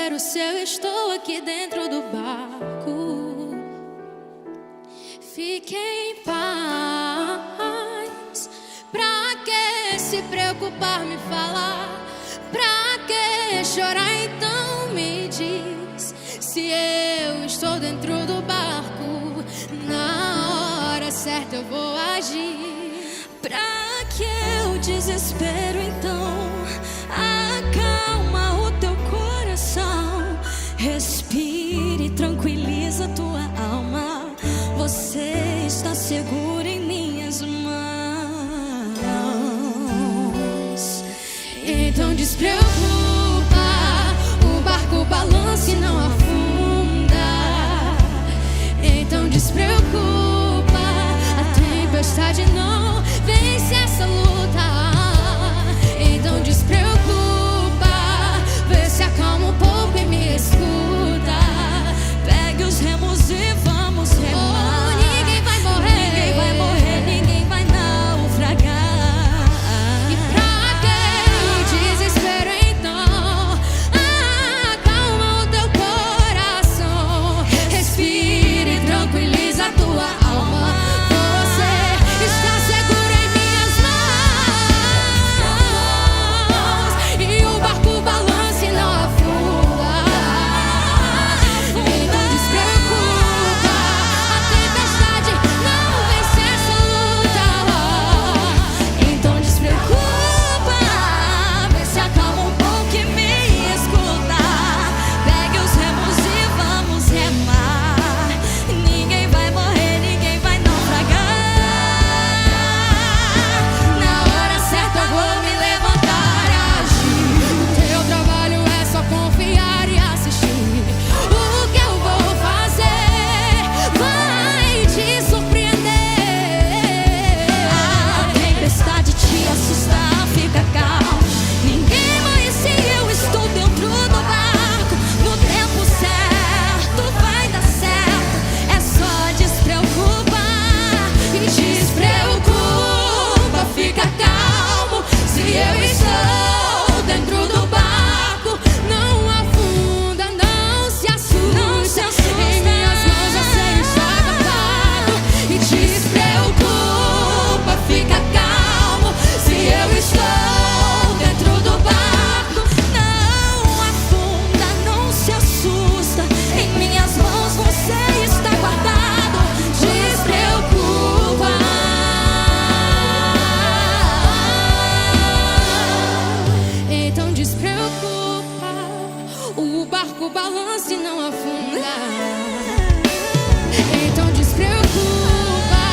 desespero se eu estou aqui dentro do barco. Fique em paz. Pra que se preocupar, me falar? Pra que chorar, então me diz. Se eu estou dentro do barco, na hora certa eu vou agir. Pra que o desespero, então? Acalma o teu coração. Respire, tranquiliza tua alma. Você está seguro em minhas mãos. Então despreocupa, o barco balança e não afunda. Então despreocupa, a tempestade não vence essa luta. Então despreocupa, vê se acalma um pouco e me escuta. Pegue os remos e vamos remar. Ninguém vai morrer, ninguém vai naufragar. E pra que o desespero, então? Acalma o teu coração. Respire, tranquiliza a tua alma. Você está seguro em minhas mãos. E o barco balança e não afunda. Então despreocupa, a tempestade não vence essa luta. Então despreocupa, vê se acalma um pouco e me escuta. Pegue os remos e vamos remar. Ninguém vai morrer, ninguém vai naufragar. Na hora certa eu vou me levantar e agir. O teu trabalho é só confiar e assistir. O que eu vou fazer vai te surpreender. A tempestade te assusta, fica calmo. Ninguém morre se eu estou dentro do barco. No tempo certo vai dar certo. É só despreocupar. E despreocupa, fica calmo. Se eu estou dentro do barco, não afunda, não se assusta. Em minhas mãos você está guardado. E despreocupa, fica calmo. Se eu estou dentro do barco, não afunda, não se assusta. Em minhas mãos você está guardado. Despreocupa. Então despreocupa, o barco balança e não afunda. Então despreocupa,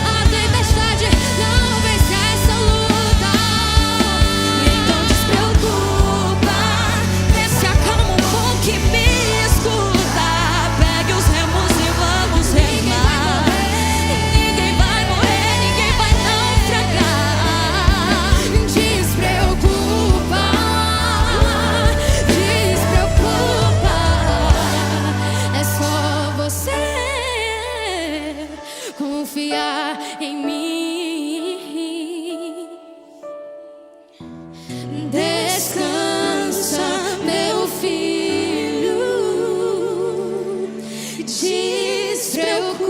a tempestade não vence essa luta. Então despreocupa, vê se acalma um pouco e me escuta. Pegue os remos e vamos remar. Ninguém vai morrer, ninguém vai naufragar. Despreocupa, despreocupa. É só você confiar em mim. Descansa, meu filho. Despreocupa.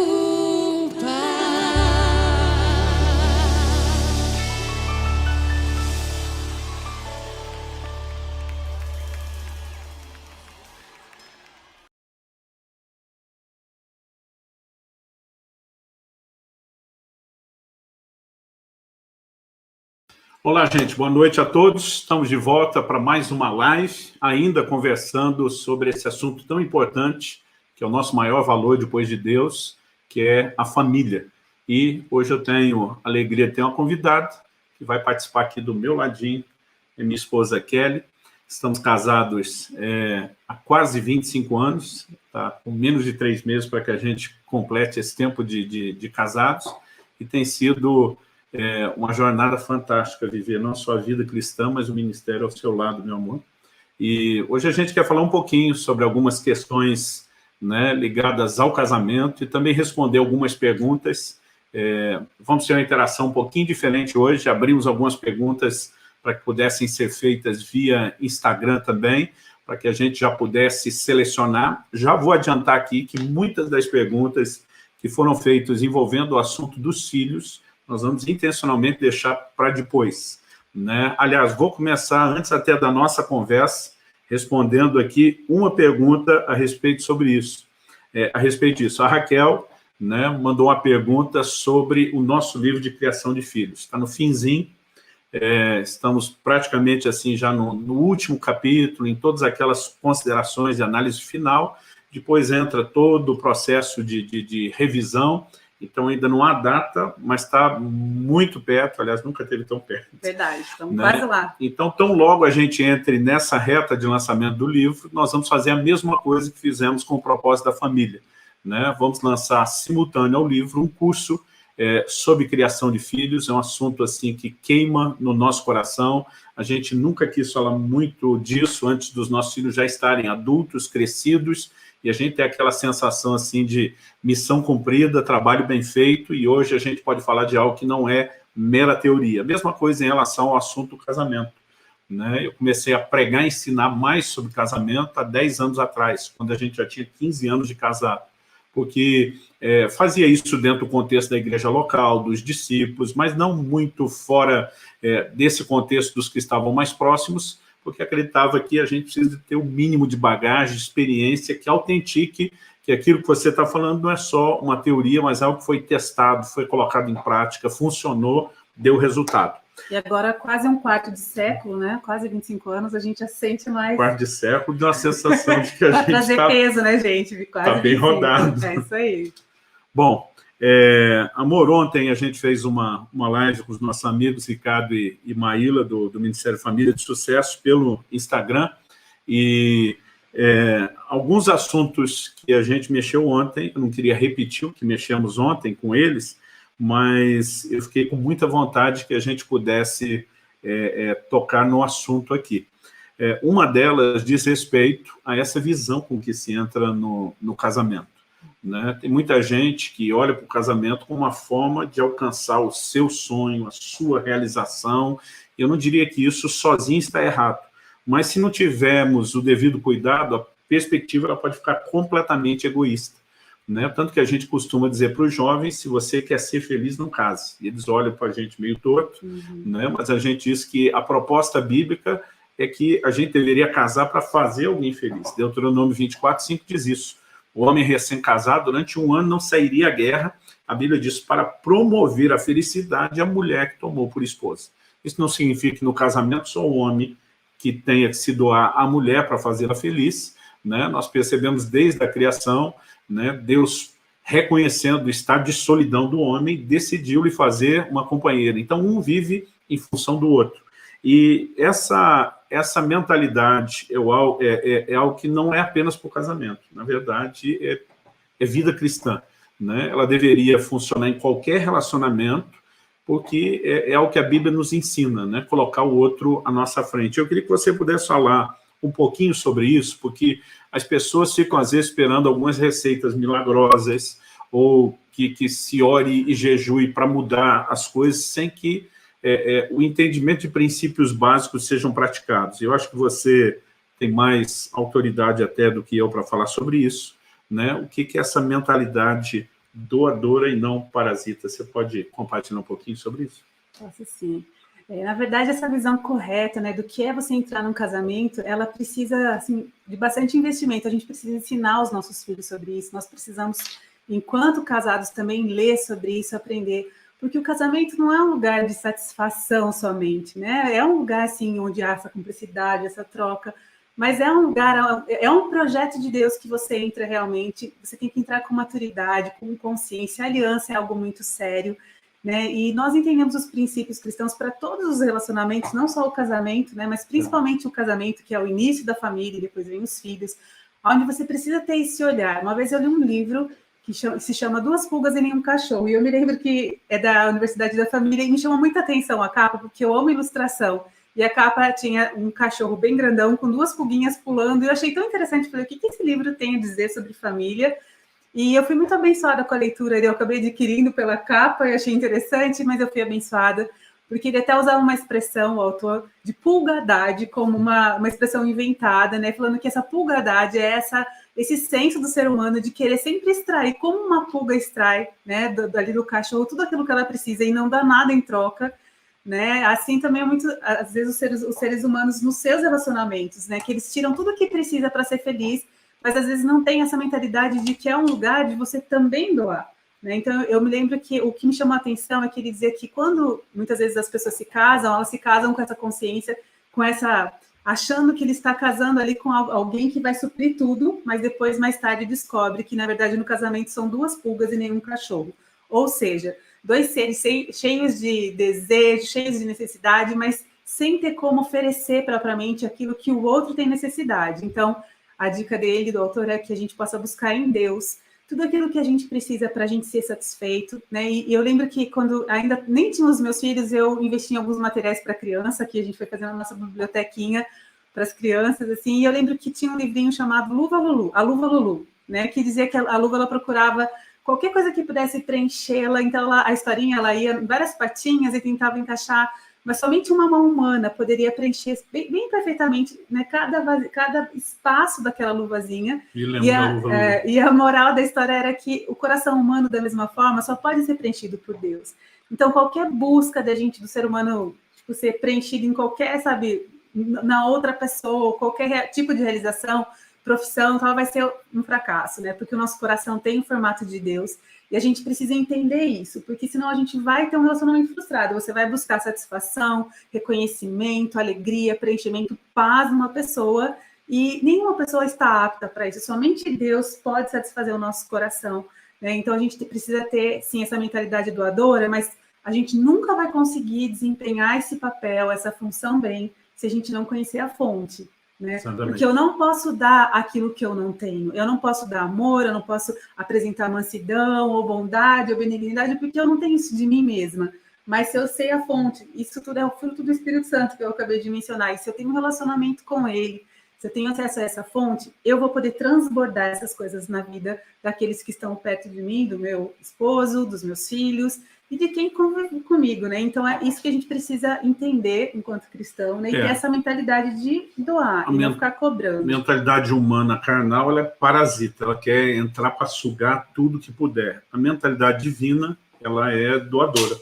Olá, gente. Boa noite a todos. Estamos de volta para mais uma live, ainda conversando sobre esse assunto tão importante, que é o nosso maior valor depois de Deus, que é a família. E hoje eu tenho a alegria de ter uma convidada que vai participar aqui do meu ladinho, é minha esposa Kelly. Estamos casados há quase 25 anos, tá? Com menos de 3 meses para que a gente complete esse tempo de casados, e tem sido uma jornada fantástica viver não só a vida cristã, mas o ministério ao seu lado, meu amor. E hoje a gente quer falar um pouquinho sobre algumas questões, né, ligadas ao casamento e também responder algumas perguntas. Vamos ter uma interação um pouquinho diferente hoje. Abrimos algumas perguntas para que pudessem ser feitas via Instagram também, para que a gente já pudesse selecionar. Já vou adiantar aqui que muitas das perguntas que foram feitas envolvendo o assunto dos filhos, nós vamos intencionalmente deixar para depois, né? Aliás, vou começar, antes até da nossa conversa, respondendo aqui uma pergunta a respeito sobre isso. A respeito disso, a Raquel, né, mandou uma pergunta sobre o nosso livro de criação de filhos. Está no finzinho, estamos praticamente assim já no último capítulo, em todas aquelas considerações de análise final, depois entra todo o processo de revisão, então ainda não há data, mas está muito perto, aliás, nunca esteve tão perto. Verdade, estamos, né? Quase lá. Então, tão logo a gente entre nessa reta de lançamento do livro, nós vamos fazer a mesma coisa que fizemos com o propósito da família, né? Vamos lançar simultâneo ao livro um curso sobre criação de filhos. É um assunto assim que queima no nosso coração. A gente nunca quis falar muito disso antes dos nossos filhos já estarem adultos, crescidos, e a gente tem aquela sensação assim de missão cumprida, trabalho bem feito, e hoje a gente pode falar de algo que não é mera teoria. Mesma coisa em relação ao assunto do casamento, né? Eu comecei a pregar e ensinar mais sobre casamento há 10 anos atrás, quando a gente já tinha 15 anos de casado, porque fazia isso dentro do contexto da igreja local, dos discípulos, mas não muito fora desse contexto dos que estavam mais próximos, porque acreditava que a gente precisa ter o mínimo de bagagem, de experiência, que autentique que aquilo que você está falando não é só uma teoria, mas algo que foi testado, foi colocado em prática, funcionou, deu resultado. E agora, quase um quarto de século, né? Quase 25 anos, a gente já sente mais... Quarto de século, deu uma sensação de que a gente trazer peso, né, gente? Está bem rodado. É isso aí. Bom, amor, ontem a gente fez uma live com os nossos amigos Ricardo e Maíla, do Ministério Família de Sucesso, pelo Instagram, e alguns assuntos que a gente mexeu ontem, eu não queria repetir o que mexemos ontem com eles, mas eu fiquei com muita vontade que a gente pudesse tocar no assunto aqui. Uma delas diz respeito a essa visão com que se entra no casamento, né? Tem muita gente que olha para o casamento como uma forma de alcançar o seu sonho, a sua realização. Eu não diria que isso sozinho está errado, mas se não tivermos o devido cuidado, a perspectiva ela pode ficar completamente egoísta, né? Tanto que a gente costuma dizer para os jovens, se você quer ser feliz, não case. E eles olham para a gente meio torto, né? Mas a gente diz que a proposta bíblica é que a gente deveria casar para fazer alguém feliz. Deuteronômio 24:5 diz isso. O homem recém-casado, durante 1 ano, não sairia à guerra. A Bíblia diz para promover a felicidade a mulher que tomou por esposa. Isso não significa que no casamento só o homem que tenha que se doar à mulher para fazê-la feliz, né? Nós percebemos desde a criação, né, Deus, reconhecendo o estado de solidão do homem, decidiu lhe fazer uma companheira. Então, um vive em função do outro. E essa mentalidade é algo que não é apenas para o casamento. Na verdade, é vida cristã, né? Ela deveria funcionar em qualquer relacionamento, porque é o que a Bíblia nos ensina, né? Colocar o outro à nossa frente. Eu queria que você pudesse falar um pouquinho sobre isso, porque as pessoas ficam, às vezes, esperando algumas receitas milagrosas, ou que se ore e jejue para mudar as coisas, sem que o entendimento de princípios básicos sejam praticados. Eu acho que você tem mais autoridade até do que eu para falar sobre isso, né? O que é essa mentalidade doadora e não parasita? Você pode compartilhar um pouquinho sobre isso? Posso sim. Na verdade, essa visão correta, né, do que é você entrar num casamento, ela precisa, assim, de bastante investimento. A gente precisa ensinar os nossos filhos sobre isso. Nós precisamos, enquanto casados, também ler sobre isso, aprender. Porque o casamento não é um lugar de satisfação somente, né? É um lugar, assim, onde há essa cumplicidade, essa troca, mas é um lugar, é um projeto de Deus que você entra realmente, você tem que entrar com maturidade, com consciência. A aliança é algo muito sério, né? E nós entendemos os princípios cristãos para todos os relacionamentos, não só o casamento, né? Mas principalmente o casamento, que é o início da família, e depois vem os filhos, onde você precisa ter esse olhar. Uma vez eu li um livro que se chama Duas Pulgas e Nenhum Cachorro, e eu me lembro que é da Universidade da Família, e me chamou muita atenção a capa, porque eu amo ilustração, e a capa tinha um cachorro bem grandão, com 2 pulguinhas pulando, e eu achei tão interessante, falei, o que esse livro tem a dizer sobre família? E eu fui muito abençoada com a leitura, eu acabei adquirindo pela capa, eu achei interessante, mas eu fui abençoada, porque ele até usava uma expressão, o autor, de pulgadade, como uma expressão inventada, né? Falando que essa pulgadade é esse senso do ser humano de querer sempre extrair, como uma pulga extrai, né, dali do cachorro, tudo aquilo que ela precisa e não dá nada em troca, né? Assim também é muito, às vezes, os seres humanos nos seus relacionamentos, né? Que eles tiram tudo o que precisa para ser feliz, mas às vezes não tem essa mentalidade de que é um lugar de você também doar. Né? Então, eu me lembro que o que me chamou a atenção é que ele dizia que quando muitas vezes as pessoas se casam, elas se casam com essa consciência, achando que ele está casando ali com alguém que vai suprir tudo, mas depois, mais tarde, descobre que, na verdade, no casamento são 2 pulgas e nenhum cachorro. Ou seja, 2 seres cheios de desejo, cheios de necessidade, mas sem ter como oferecer propriamente aquilo que o outro tem necessidade. Então, a dica dele, do autor, é que a gente possa buscar em Deus tudo aquilo que a gente precisa para a gente ser satisfeito, né? E eu lembro que quando ainda nem tinha os meus filhos, eu investi em alguns materiais para criança, que a gente foi fazendo a nossa bibliotequinha para as crianças, assim, e eu lembro que tinha um livrinho chamado Luva Lulu, a Luva Lulu, né? Que dizia que a luva, ela procurava qualquer coisa que pudesse preenchê-la, então a historinha, ela ia em várias patinhas e tentava encaixar, mas somente uma mão humana poderia preencher bem perfeitamente, né, cada espaço daquela luvazinha. E a moral da história era que o coração humano, da mesma forma, só pode ser preenchido por Deus. Então, qualquer busca do ser humano, tipo, ser preenchido em qualquer, sabe, na outra pessoa, qualquer tipo de realização, profissão, então vai ser um fracasso, né? Porque o nosso coração tem o formato de Deus. E a gente precisa entender isso, porque senão a gente vai ter um relacionamento frustrado. Você vai buscar satisfação, reconhecimento, alegria, preenchimento, paz numa pessoa, e nenhuma pessoa está apta para isso. Somente Deus pode satisfazer o nosso coração, né? Então a gente precisa ter, sim, essa mentalidade doadora, mas a gente nunca vai conseguir desempenhar esse papel, essa função bem, se a gente não conhecer a fonte. Né? Porque eu não posso dar aquilo que eu não tenho. Eu não posso dar amor, eu não posso apresentar mansidão, ou bondade, ou benignidade, porque eu não tenho isso de mim mesma. Mas se eu sei a fonte, isso tudo é o fruto do Espírito Santo, que eu acabei de mencionar, e se eu tenho um relacionamento com ele, se eu tenho acesso a essa fonte, eu vou poder transbordar essas coisas na vida daqueles que estão perto de mim, do meu esposo, dos meus filhos, e de quem convive comigo, né? Então, é isso que a gente precisa entender enquanto cristão, né? E ter essa mentalidade de doar, e não ficar cobrando. A mentalidade humana carnal, ela é parasita, ela quer entrar para sugar tudo que puder. A mentalidade divina, ela é doadora,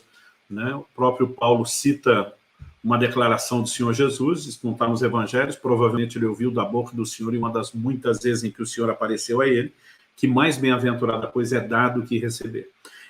né? O próprio Paulo cita uma declaração do Senhor Jesus, isso não está nos evangelhos, provavelmente ele ouviu da boca do Senhor, e uma das muitas vezes em que o Senhor apareceu a ele, que mais bem-aventurada coisa é dar do que receber.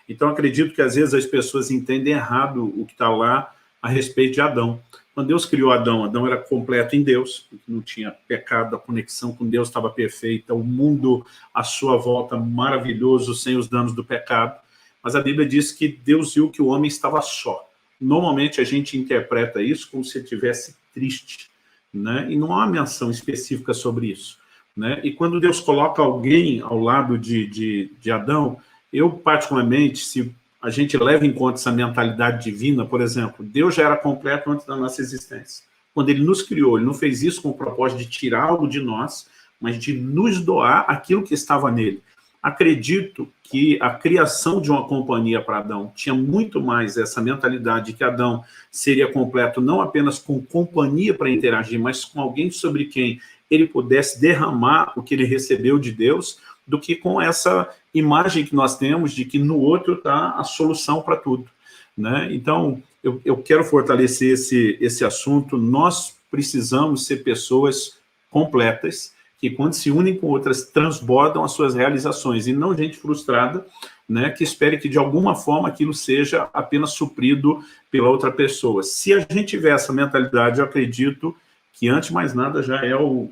Então, acredito que às vezes as pessoas entendem errado o que está lá a respeito de Adão. Quando Deus criou Adão, Adão era completo em Deus, não tinha pecado, a conexão com Deus estava perfeita, o mundo à sua volta maravilhoso, sem os danos do pecado. Mas a Bíblia diz que Deus viu que o homem estava só. Normalmente a gente interpreta isso como se ele estivesse triste, né? E não há uma menção específica sobre isso, né? E quando Deus coloca alguém ao lado de Adão, eu, particularmente, se a gente leva em conta essa mentalidade divina, por exemplo, Deus já era completo antes da nossa existência. Quando ele nos criou, ele não fez isso com o propósito de tirar algo de nós, mas de nos doar aquilo que estava nele. Acredito que a criação de uma companhia para Adão tinha muito mais essa mentalidade de que Adão seria completo não apenas com companhia para interagir, mas com alguém sobre quem ele pudesse derramar o que ele recebeu de Deus, do que com essa imagem que nós temos de que no outro está a solução para tudo, né? Então, eu quero fortalecer esse assunto. Nós precisamos ser pessoas completas, que quando se unem com outras, transbordam as suas realizações, e não gente frustrada, né, que espere que de alguma forma aquilo seja apenas suprido pela outra pessoa. Se a gente tiver essa mentalidade, eu acredito que, antes de mais nada, já é o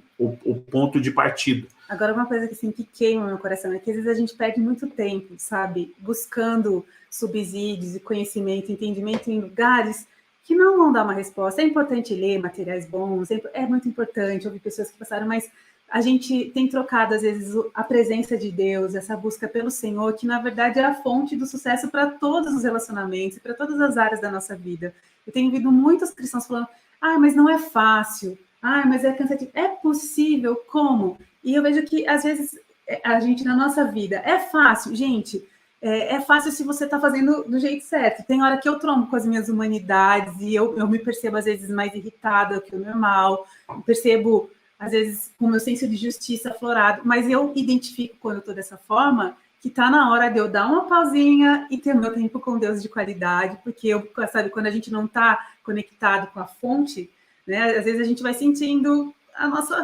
ponto de partida. Agora, uma coisa que, assim, que queima no meu coração é que às vezes a gente perde muito tempo, sabe, buscando subsídios e conhecimento, entendimento em lugares que não vão dar uma resposta. É importante ler materiais bons, é muito importante ouvir pessoas que passaram, mas a gente tem trocado, às vezes, a presença de Deus, essa busca pelo Senhor, que, na verdade, é a fonte do sucesso para todos os relacionamentos, para todas as áreas da nossa vida. Eu tenho ouvido muitos cristãos falando, mas não é fácil, mas é cansativo. É possível, como? E eu vejo que, às vezes, a gente, na nossa vida, é fácil. Gente, é fácil se você está fazendo do jeito certo. Tem hora que eu trombo com as minhas humanidades e eu me percebo, às vezes, mais irritada que o normal, me percebo, às vezes, com o meu senso de justiça aflorado, mas eu identifico, quando eu estou dessa forma, que está na hora de eu dar uma pausinha e ter meu tempo com Deus de qualidade, porque, sabe, quando a gente não está conectado com a fonte, né, às vezes a gente vai sentindo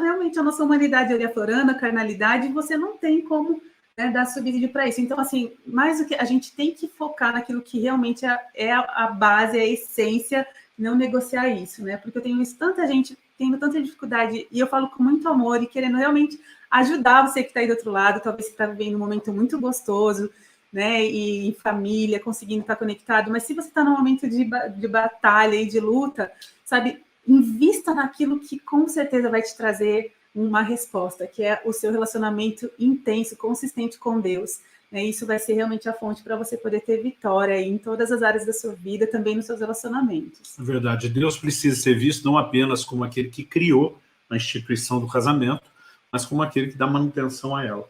realmente a nossa humanidade ali aflorando, a carnalidade, e você não tem como, né, dar subsídio para isso. Então, assim, mais do que a gente tem que focar naquilo que realmente é a base, é a essência, não negociar isso, né? Porque eu tenho visto tanta gente tendo tanta dificuldade, e eu falo com muito amor e querendo realmente ajudar você que está aí do outro lado, talvez você está vivendo um momento muito gostoso, né? E em família, conseguindo estar conectado, mas se você está num momento de batalha e de luta, sabe, invista naquilo que com certeza vai te trazer uma resposta, que é o seu relacionamento intenso, consistente com Deus. Né? Isso vai ser realmente a fonte para você poder ter vitória em todas as áreas da sua vida, também nos seus relacionamentos. É verdade. Deus precisa ser visto não apenas como aquele que criou a instituição do casamento, mas como aquele que dá manutenção a ela.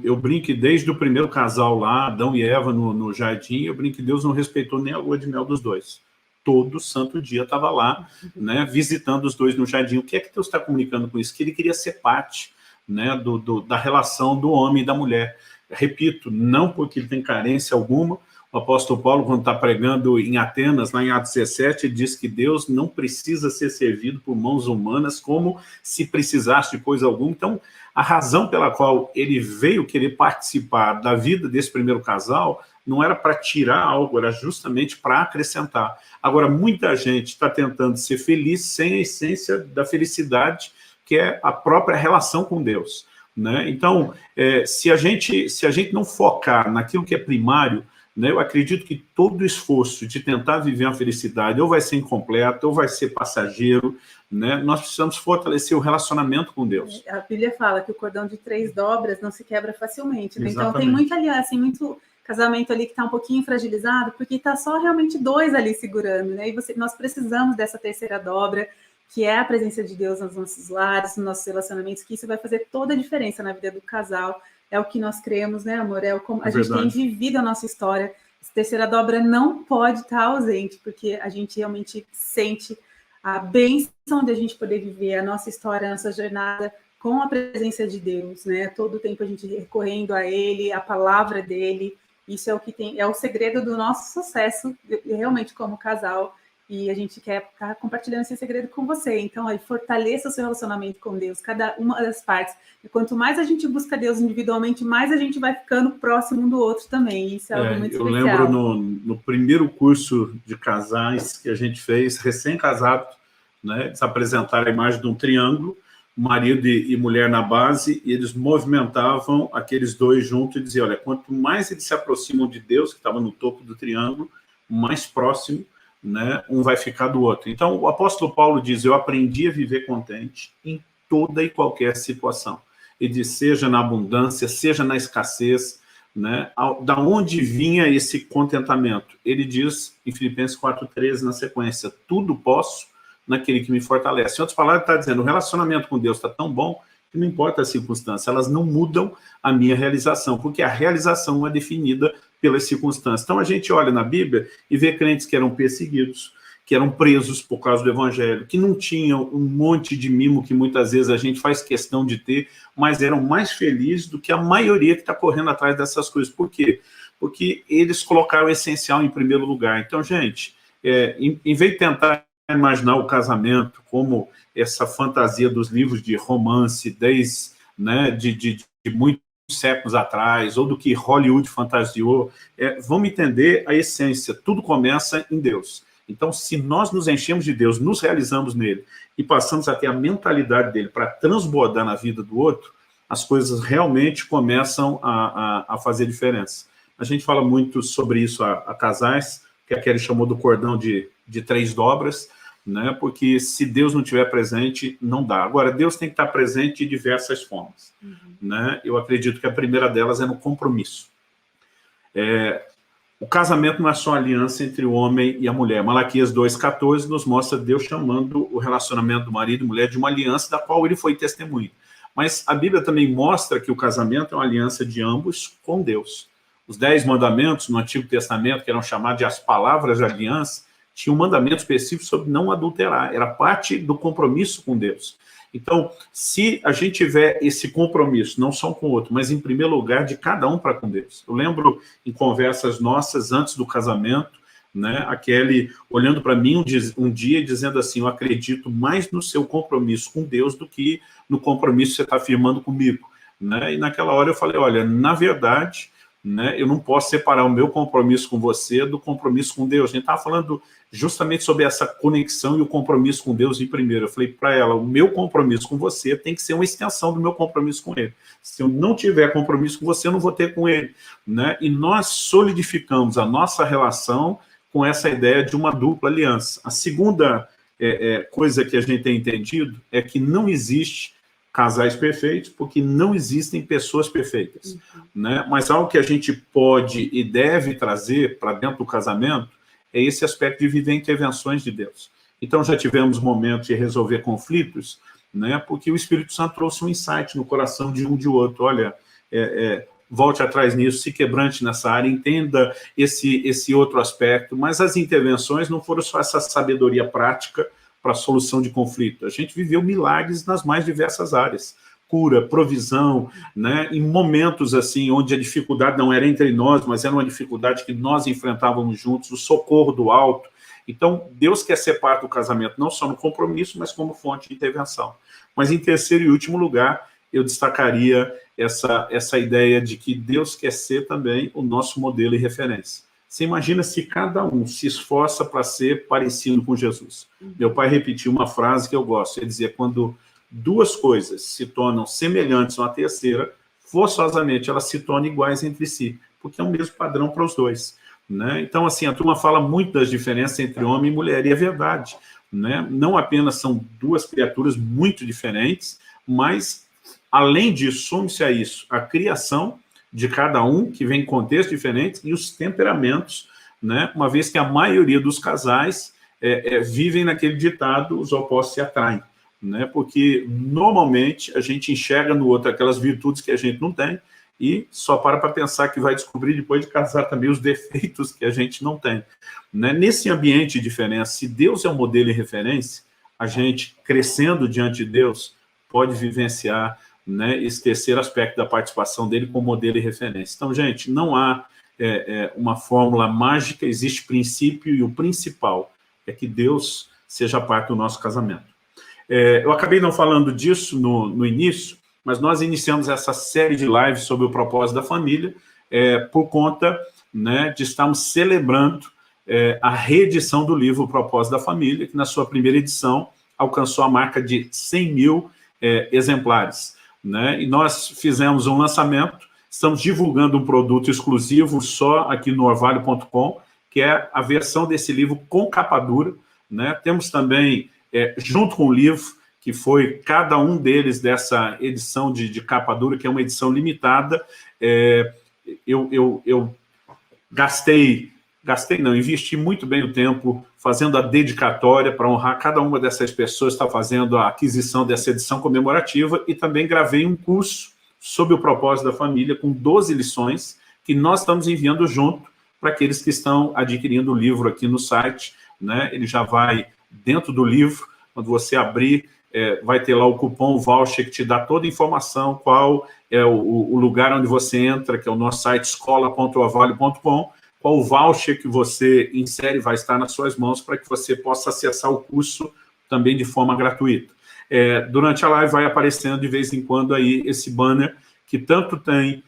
Eu brinco que desde o primeiro casal lá, Adão e Eva no jardim, eu brinco que Deus não respeitou nem a lua de mel dos dois. Todo santo dia estava lá, né, visitando os dois no jardim. O que é que Deus está comunicando com isso? Que ele queria ser parte, né, da relação do homem e da mulher. Repito, não porque ele tem carência alguma. O apóstolo Paulo, quando está pregando em Atenas, lá em Atos 17, ele diz que Deus não precisa ser servido por mãos humanas como se precisasse de coisa alguma. Então, a razão pela qual ele veio querer participar da vida desse primeiro casal não era para tirar algo, era justamente para acrescentar. Agora, muita gente está tentando ser feliz sem a essência da felicidade, que é a própria relação com Deus. Né? Então, se a gente não focar naquilo que é primário, né, eu acredito que todo o esforço de tentar viver uma felicidade ou vai ser incompleto, ou vai ser passageiro, né? Nós precisamos fortalecer o relacionamento com Deus. A Bíblia fala que o cordão de 3 dobras não se quebra facilmente. Né? Então, Exatamente. tem muita aliança, muito casamento ali que está um pouquinho fragilizado, porque está só realmente 2 ali segurando. Né? E nós precisamos dessa terceira dobra, que é a presença de Deus nos nossos lares, nos nossos relacionamentos, que isso vai fazer toda a diferença na vida do casal. É o que nós cremos, né, amor? É como a gente tem vivido a nossa história. Essa terceira dobra não pode estar ausente, porque a gente realmente sente a bênção de a gente poder viver a nossa história, a nossa jornada com a presença de Deus, né? Todo o tempo a gente recorrendo a Ele, a palavra dEle. Isso é o que é o segredo do nosso sucesso, realmente, como casal. E a gente quer estar compartilhando esse segredo com você. Então, aí, fortaleça o seu relacionamento com Deus, cada uma das partes. E quanto mais a gente busca Deus individualmente, mais a gente vai ficando próximo um do outro também. Isso é algo muito especial. Eu lembro no primeiro curso de casais que a gente fez, recém-casado, né, eles apresentaram a imagem de um triângulo, marido e mulher na base, e eles movimentavam aqueles dois juntos e diziam, olha, quanto mais eles se aproximam de Deus, que estava no topo do triângulo, mais próximo, né, um vai ficar do outro. Então, o apóstolo Paulo diz, eu aprendi a viver contente em toda e qualquer situação. Ele diz, seja na abundância, seja na escassez, né, da onde vinha esse contentamento? Ele diz, em Filipenses 4,13, na sequência, tudo posso naquele que me fortalece. Em outras palavras, está dizendo, o relacionamento com Deus está tão bom que não importa a circunstância, elas não mudam a minha realização, porque a realização não é definida pelas circunstâncias. Então, a gente olha na Bíblia e vê crentes que eram perseguidos, que eram presos por causa do Evangelho, que não tinham um monte de mimo que muitas vezes a gente faz questão de ter, mas eram mais felizes do que a maioria que está correndo atrás dessas coisas. Por quê? Porque eles colocaram o essencial em primeiro lugar. Então, gente, em vez de tentar imaginar o casamento como essa fantasia dos livros de romance desde, né, de muitos séculos atrás, ou do que Hollywood fantasiou, vamos entender a essência, tudo começa em Deus. Então, se nós nos enchemos de Deus, nos realizamos nele, e passamos a ter a mentalidade dele para transbordar na vida do outro, as coisas realmente começam a fazer diferença. A gente fala muito sobre isso a casais, que a Kelly chamou do cordão de 3 dobras, né? Porque se Deus não estiver presente, não dá. Agora, Deus tem que estar presente de diversas formas. Né? Eu acredito que a primeira delas é no compromisso. O casamento não é só aliança entre o homem e a mulher. Malaquias 2,14 nos mostra Deus chamando o relacionamento do marido e mulher de uma aliança da qual ele foi testemunha. Mas a Bíblia também mostra que o casamento é uma aliança de ambos com Deus. os 10 mandamentos no Antigo Testamento, que eram chamados de as palavras de aliança, tinha um mandamento específico sobre não adulterar, era parte do compromisso com Deus. Então, se a gente tiver esse compromisso, não só com o outro, mas em primeiro lugar de cada um para com Deus. Eu lembro em conversas nossas antes do casamento, né, a Kelly olhando para mim um dia e dizendo assim, eu acredito mais no seu compromisso com Deus do que no compromisso que você está firmando comigo. Né? E naquela hora eu falei, olha, na verdade, né, eu não posso separar o meu compromisso com você do compromisso com Deus. A gente estava falando justamente sobre essa conexão e o compromisso com Deus em primeiro. Eu falei para ela, o meu compromisso com você tem que ser uma extensão do meu compromisso com Ele. Se eu não tiver compromisso com você, eu não vou ter com Ele. Né? E nós solidificamos a nossa relação com essa ideia de uma dupla aliança. A segunda coisa que a gente tem entendido é que não existe casais perfeitos, porque não existem pessoas perfeitas. Né? Mas algo que a gente pode e deve trazer para dentro do casamento é esse aspecto de viver intervenções de Deus. Então, já tivemos momentos de resolver conflitos, né? Porque o Espírito Santo trouxe um insight no coração de um de outro. Olha, volte atrás nisso, se quebrante nessa área, entenda esse outro aspecto, mas as intervenções não foram só essa sabedoria prática para a solução de conflito. A gente viveu milagres nas mais diversas áreas. Cura, provisão, né? Em momentos assim, onde a dificuldade não era entre nós, mas era uma dificuldade que nós enfrentávamos juntos, o socorro do alto. Então, Deus quer ser parte do casamento, não só no compromisso, mas como fonte de intervenção. Mas em terceiro e último lugar, eu destacaria essa ideia de que Deus quer ser também o nosso modelo e referência. Você imagina se cada um se esforça para ser parecido com Jesus. Meu pai repetiu uma frase que eu gosto, ele dizia, quando duas coisas se tornam semelhantes a uma terceira, forçosamente elas se tornam iguais entre si, porque é o mesmo padrão para os dois. Né? Então, assim, a turma fala muito das diferenças entre homem e mulher, e é verdade. Né? Não apenas são duas criaturas muito diferentes, mas, além disso, some-se a isso a criação de cada um, que vem em contextos diferentes, e os temperamentos, né? Uma vez que a maioria dos casais vivem naquele ditado, os opostos se atraem. Né? Porque, normalmente, a gente enxerga no outro aquelas virtudes que a gente não tem, e só para pensar que vai descobrir, depois de casar, também os defeitos que a gente não tem. Né? Nesse ambiente de diferença, se Deus é um modelo e referência, a gente, crescendo diante de Deus, pode vivenciar, né, esse terceiro aspecto da participação dele como modelo e referência. Então, gente, não há uma fórmula mágica, existe princípio, e o principal é que Deus seja parte do nosso casamento. Eu acabei não falando disso no início, mas nós iniciamos essa série de lives sobre o propósito da família por conta, né, de estarmos celebrando a reedição do livro O Propósito da Família, que na sua primeira edição alcançou a marca de 100 mil exemplares. Né? E nós fizemos um lançamento, estamos divulgando um produto exclusivo só aqui no orvalho.com, que é a versão desse livro com capa dura. Né? Temos também, junto com o livro, que foi cada um deles dessa edição de capa dura, que é uma edição limitada, eu investi muito bem o tempo fazendo a dedicatória para honrar cada uma dessas pessoas que está fazendo a aquisição dessa edição comemorativa, e também gravei um curso sobre o propósito da família, com 12 lições, que nós estamos enviando junto para aqueles que estão adquirindo o livro aqui no site. Né? Ele já vai dentro do livro, quando você abrir, vai ter lá o cupom, o voucher, que te dá toda a informação, qual é o lugar onde você entra, que é o nosso site escola.orvalho.com, qual o voucher que você insere vai estar nas suas mãos para que você possa acessar o curso também de forma gratuita. Durante a live vai aparecendo de vez em quando aí esse banner, que tanto tem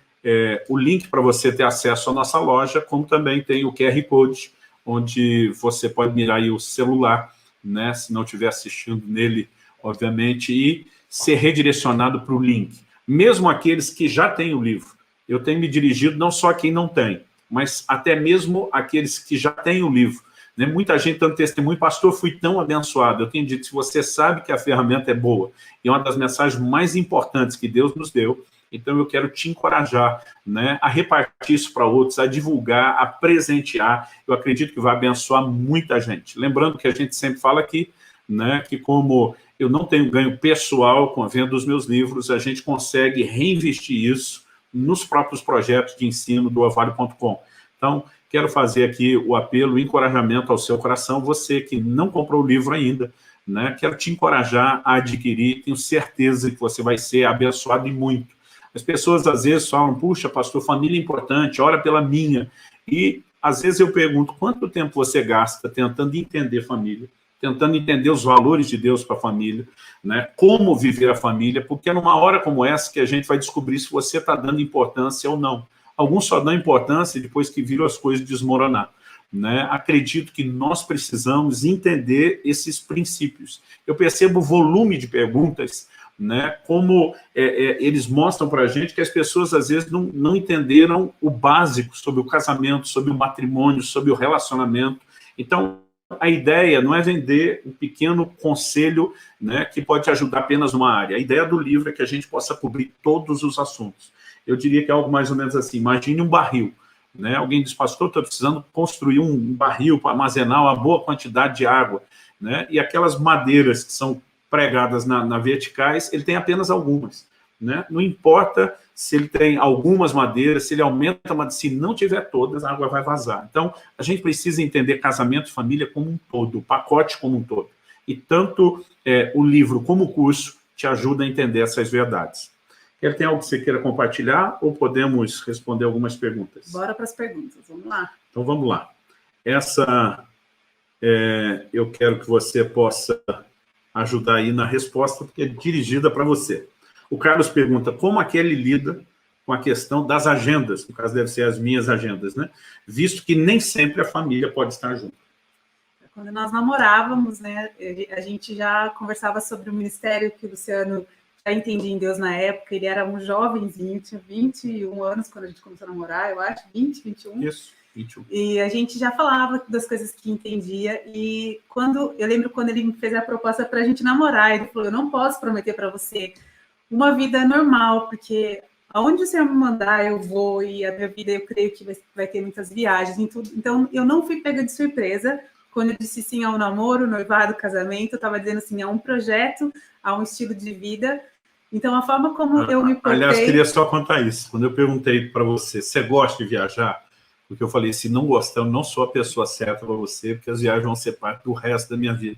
o link para você ter acesso à nossa loja, como também tem o QR Code, onde você pode mirar aí o celular, né, se não estiver assistindo nele, obviamente, e ser redirecionado para o link. Mesmo aqueles que já têm o livro, eu tenho me dirigido não só a quem não tem, mas até mesmo aqueles que já têm o livro. Né? Muita gente dando testemunho, pastor, fui tão abençoado. Eu tenho dito, se você sabe que a ferramenta é boa, e é uma das mensagens mais importantes que Deus nos deu, então eu quero te encorajar, né, a repartir isso para outros, a divulgar, a presentear. Eu acredito que vai abençoar muita gente. Lembrando que a gente sempre fala aqui, né, que como eu não tenho ganho pessoal com a venda dos meus livros, a gente consegue reinvestir isso nos próprios projetos de ensino do orvalho.com. Então, quero fazer aqui o apelo, o encorajamento ao seu coração, você que não comprou o livro ainda, né? Quero te encorajar a adquirir, tenho certeza que você vai ser abençoado e muito. As pessoas às vezes falam, puxa, pastor, família é importante, ora pela minha. E às vezes eu pergunto, quanto tempo você gasta tentando entender família, tentando entender os valores de Deus para a família, né? Como viver a família, porque é numa hora como essa que a gente vai descobrir se você está dando importância ou não. Alguns só dão importância depois que viram as coisas desmoronar. Né? Acredito que nós precisamos entender esses princípios. Eu percebo o volume de perguntas, né? Como eles mostram para a gente que as pessoas às vezes não entenderam o básico sobre o casamento, sobre o matrimônio, sobre o relacionamento. Então, a ideia não é vender um pequeno conselho, né, que pode ajudar apenas uma área. A ideia do livro é que a gente possa cobrir todos os assuntos. Eu diria que é algo mais ou menos assim, imagine um barril. Né? Alguém diz, pastor, estou precisando construir um barril para armazenar uma boa quantidade de água. Né? E aquelas madeiras que são pregadas na verticais, ele tem apenas algumas. Né? Não importa se ele tem algumas madeiras, se ele aumenta, mas se não tiver todas, a água vai vazar. Então, a gente precisa entender casamento e família como um todo, o pacote como um todo. E tanto o livro como o curso te ajuda a entender essas verdades. Tem algo que você queira compartilhar ou podemos responder algumas perguntas? Bora para as perguntas, vamos lá. Então, vamos lá. Essa, eu quero que você possa ajudar aí na resposta, porque é dirigida para você. O Carlos pergunta, como aquele lida com a questão das agendas, no caso deve ser as minhas agendas, né? Visto que nem sempre a família pode estar junto. Quando nós namorávamos, né, a gente já conversava sobre o ministério que o Luciano já entendia em Deus na época, ele era um jovenzinho, tinha 21 anos quando a gente começou a namorar, eu acho, 20, 21. Isso, 21. E a gente já falava das coisas que entendia, e eu lembro quando ele me fez a proposta para a gente namorar, ele falou, eu não posso prometer para você uma vida normal, porque aonde o Senhor me mandar, eu vou, e a minha vida, eu creio que vai ter muitas viagens e tudo. Então, eu não fui pega de surpresa quando eu disse sim ao namoro, noivado, casamento, eu estava dizendo sim a um projeto, a um estilo de vida. Então, a forma como eu me portei... Aliás, queria só contar isso. Quando eu perguntei para você, você gosta de viajar? Porque eu falei, se não gostar, eu não sou a pessoa certa para você, porque as viagens vão ser parte do resto da minha vida.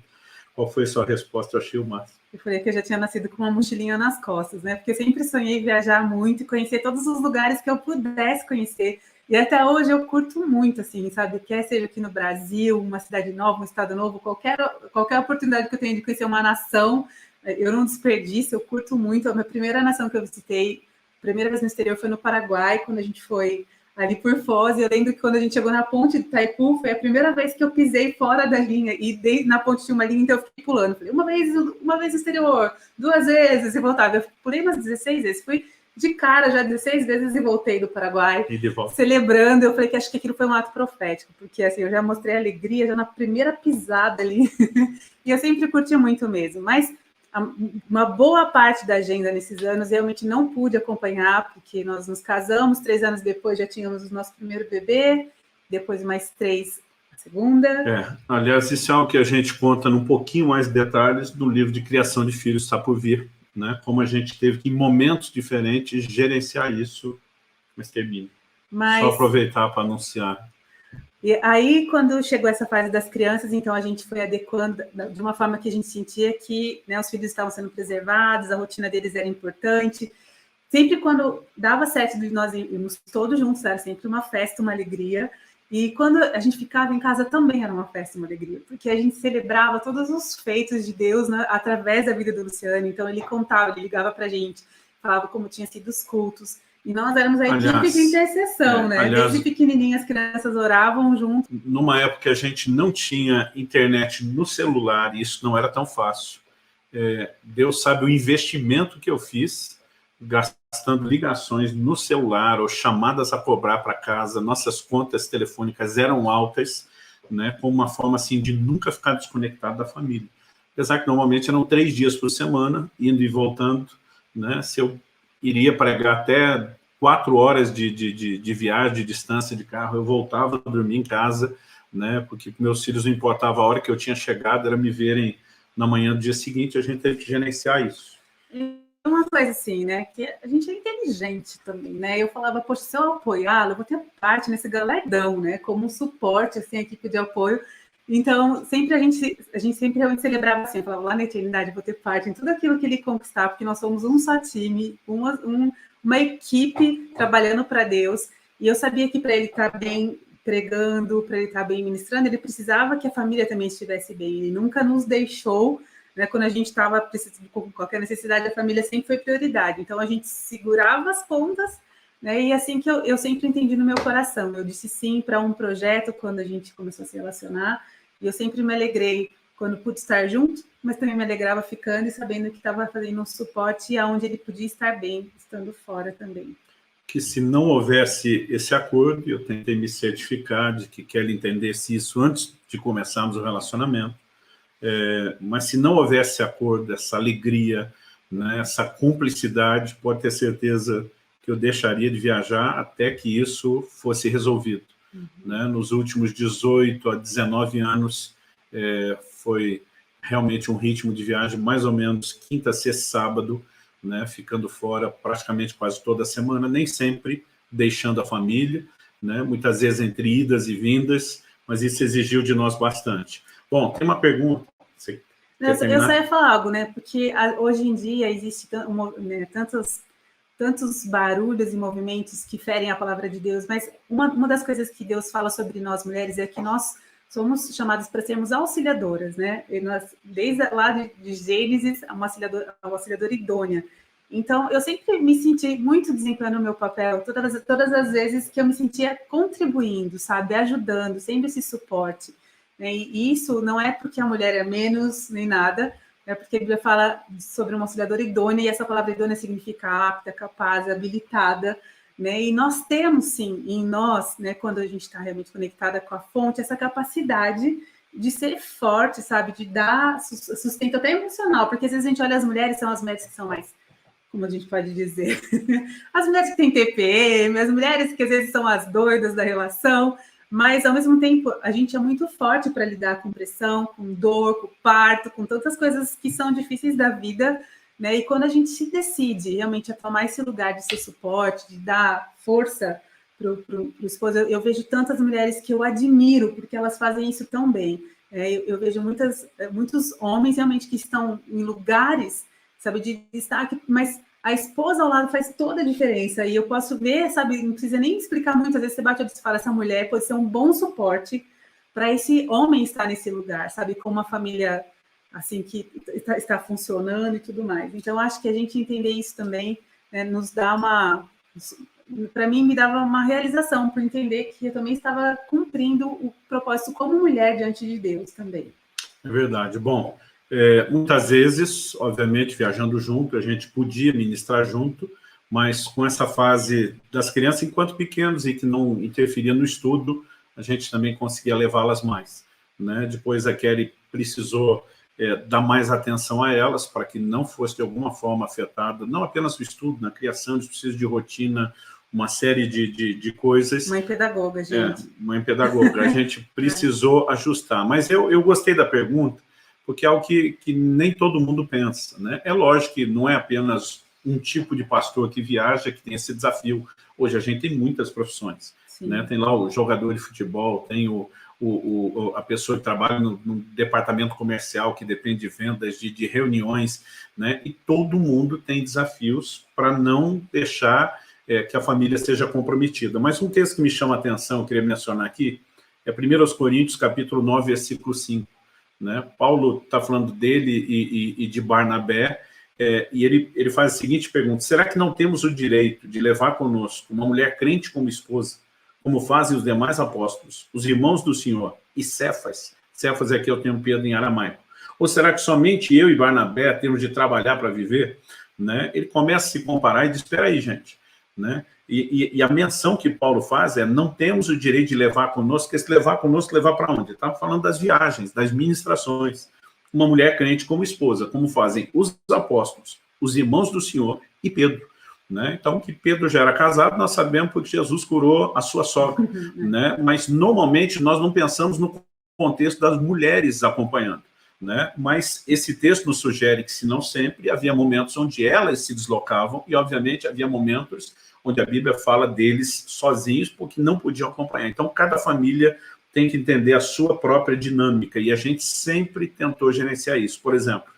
Qual foi a sua resposta? Eu achei o máximo. Eu falei que eu já tinha nascido com uma mochilinha nas costas, né? Porque eu sempre sonhei viajar muito e conhecer todos os lugares que eu pudesse conhecer. E até hoje eu curto muito, assim, sabe? Quer seja aqui no Brasil, uma cidade nova, um estado novo, qualquer oportunidade que eu tenho de conhecer uma nação, eu não desperdiço, eu curto muito. A minha primeira nação que eu visitei, a primeira vez no exterior foi no Paraguai, quando a gente foi ali por Foz, e eu lembro que quando a gente chegou na ponte de Itaipu, foi a primeira vez que eu pisei fora da linha, e na ponte tinha uma linha, então eu fiquei pulando. Falei, uma vez no exterior, 2 vezes, e voltava. Eu pulei umas 16 vezes, fui de cara já 16 vezes e voltei do Paraguai, e de volta. Celebrando. Eu falei que acho que aquilo foi um ato profético, porque assim, eu já mostrei alegria já na primeira pisada ali, e eu sempre curti muito mesmo, mas uma boa parte da agenda nesses anos realmente não pude acompanhar, porque nós nos casamos, 3 anos depois já tínhamos o nosso primeiro bebê, depois mais 3 a segunda. Aliás, isso é algo que a gente conta num pouquinho mais de detalhes no livro de Criação de Filhos Está por Vir, né? Como a gente teve que, em momentos diferentes, gerenciar isso, mas termina. Só aproveitar para anunciar. E aí, quando chegou essa fase das crianças, então a gente foi adequando de uma forma que a gente sentia que, né, os filhos estavam sendo preservados, a rotina deles era importante. Sempre quando dava certo de nós irmos todos juntos, era sempre uma festa, uma alegria. E quando a gente ficava em casa também era uma festa, uma alegria, porque a gente celebrava todos os feitos de Deus, né, através da vida do Luciano. Então ele contava, ele ligava para a gente, falava como tinha sido os cultos. E nós éramos a equipe de intercessão, né? Aliás, desde pequenininhas as crianças oravam junto. Numa época que a gente não tinha internet no celular, e isso não era tão fácil. Deus sabe o investimento que eu fiz, gastando ligações no celular ou chamadas a cobrar para casa. Nossas contas telefônicas eram altas, né? Com uma forma assim de nunca ficar desconectado da família. Apesar que normalmente eram 3 dias por semana, indo e voltando, né? Se eu iria pregar até 4 horas de viagem, de distância de carro, eu voltava a dormir em casa, né? Porque meus filhos não importava a hora que eu tinha chegado, era me verem na manhã do dia seguinte, a gente teve que gerenciar isso. uma coisa assim, né? Que a gente é inteligente também, né? Eu falava, poxa, se eu apoiá-lo, eu vou ter parte nesse galardão, né? Como um suporte, assim, a equipe de apoio. Então, sempre a gente sempre realmente celebrava assim, eu falava, lá na eternidade, eu vou ter parte em tudo aquilo que ele conquistar, porque nós somos um só time, uma equipe trabalhando para Deus. E eu sabia que para ele estar bem pregando, para ele estar bem ministrando, ele precisava que a família também estivesse bem. Ele nunca nos deixou, né, quando a gente estava precisando com qualquer necessidade, a família sempre foi prioridade. Então, a gente segurava as pontas, né, e assim que eu sempre entendi no meu coração. Eu disse sim para um projeto quando a gente começou a se relacionar, e eu sempre me alegrei quando pude estar junto, mas também me alegrava ficando e sabendo que estava fazendo um suporte aonde ele podia estar bem, estando fora também. Que se não houvesse esse acordo, eu tentei me certificar de que Kelly entendesse isso antes de começarmos o relacionamento, mas se não houvesse acordo, essa alegria, né, essa cumplicidade, pode ter certeza que eu deixaria de viajar até que isso fosse resolvido. Né? Nos últimos 18 a 19 anos, foi realmente um ritmo de viagem mais ou menos quinta, sexta, sábado, né? Ficando fora praticamente quase toda semana, nem sempre deixando a família, né? Muitas vezes entre idas e vindas, mas isso exigiu de nós bastante. Bom, tem uma pergunta. Você eu só ia falar algo, né? Porque hoje em dia existe tantos barulhos e movimentos que ferem a palavra de Deus, mas uma das coisas que Deus fala sobre nós mulheres é que nós somos chamadas para sermos auxiliadoras, né? E nós, desde lá de Gênesis, uma auxiliadora idônea. Então, eu sempre me senti muito desempenhando o meu papel, todas as vezes que eu me sentia contribuindo, sabe? Ajudando, sempre esse suporte. Né? E isso não é porque a mulher é menos nem nada, é porque a Bíblia fala sobre uma auxiliadora idônea, e essa palavra idônea significa apta, capaz, habilitada, né? E nós temos, sim, em nós, né, quando a gente está realmente conectada com a fonte, essa capacidade de ser forte, sabe? De dar sustento até emocional, porque às vezes a gente olha as mulheres, são as mulheres que são mais, como a gente pode dizer, as mulheres que têm TPM, as mulheres que às vezes são as doidas da relação, mas, ao mesmo tempo, a gente é muito forte para lidar com pressão, com dor, com parto, com tantas coisas que são difíceis da vida, né? E quando a gente se decide realmente a tomar esse lugar de ser suporte, de dar força para o esposo, eu vejo tantas mulheres que eu admiro, porque elas fazem isso tão bem. Eu vejo muitos homens realmente que estão em lugares, sabe, de destaque, mas a esposa ao lado faz toda a diferença, e eu posso ver, sabe, não precisa nem explicar muito, às vezes você bate e fala, essa mulher pode ser um bom suporte para esse homem estar nesse lugar, sabe, com uma família assim, que está funcionando e tudo mais. Então, acho que a gente entender isso também, né, nos dá para mim, me dava uma realização, por entender que eu também estava cumprindo o propósito como mulher diante de Deus também. É verdade. Bom, muitas vezes, obviamente, viajando junto, a gente podia ministrar junto, mas com essa fase das crianças enquanto pequenos e que não interferia no estudo, a gente também conseguia levá-las mais. Né? Depois a Kelly precisou dar mais atenção a elas para que não fosse de alguma forma afetada, não apenas no estudo, na criação, eles precisam de rotina, uma série de coisas. Mãe pedagoga, gente. Mãe pedagoga, a gente precisou ajustar. Mas eu gostei da pergunta, porque é algo que nem todo mundo pensa. Né? É lógico que não é apenas um tipo de pastor que viaja que tem esse desafio. Hoje a gente tem muitas profissões. Né? Tem lá o jogador de futebol, tem a pessoa que trabalha no departamento comercial, que depende de vendas, de reuniões, né? E todo mundo tem desafios para não deixar que a família seja comprometida. Mas um texto que me chama a atenção, eu queria mencionar aqui, é 1 Coríntios, capítulo 9, versículo 5. Né? Paulo está falando dele e de Barnabé, e ele faz a seguinte pergunta: será que não temos o direito de levar conosco uma mulher crente como esposa, como fazem os demais apóstolos, os irmãos do Senhor e Cefas? Cefas é que eu tenho Pedro em aramaico. Ou será que somente eu e Barnabé temos de trabalhar para viver? Né? Ele começa a se comparar e diz, espera aí, gente. Né? E a menção que Paulo faz é, não temos o direito de levar conosco, porque se levar conosco, levar para onde? Ele estava falando das viagens, das ministrações. Uma mulher crente como esposa, como fazem os apóstolos, os irmãos do Senhor e Pedro. Né? Então, que Pedro já era casado, nós sabemos porque Jesus curou a sua sogra. Né? Mas, normalmente, nós não pensamos no contexto das mulheres acompanhando. né? Mas esse texto nos sugere que, se não sempre, havia momentos onde elas se deslocavam e, obviamente, havia momentos onde a Bíblia fala deles sozinhos, porque não podiam acompanhar. Então, cada família tem que entender a sua própria dinâmica, e a gente sempre tentou gerenciar isso. Por exemplo,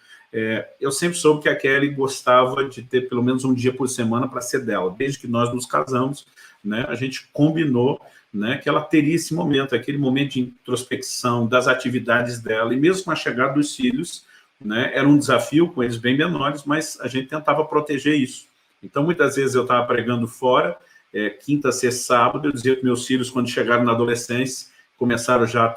eu sempre soube que a Kelly gostava de ter pelo menos um dia por semana para ser dela. Desde que nós nos casamos, né, a gente combinou, né, que ela teria esse momento, aquele momento de introspecção das atividades dela, e mesmo com a chegada dos filhos, né, era um desafio com eles bem menores, mas a gente tentava proteger isso. Então, muitas vezes eu estava pregando fora, quinta, sexta, sábado, eu dizia que meus filhos, quando chegaram na adolescência, começaram já a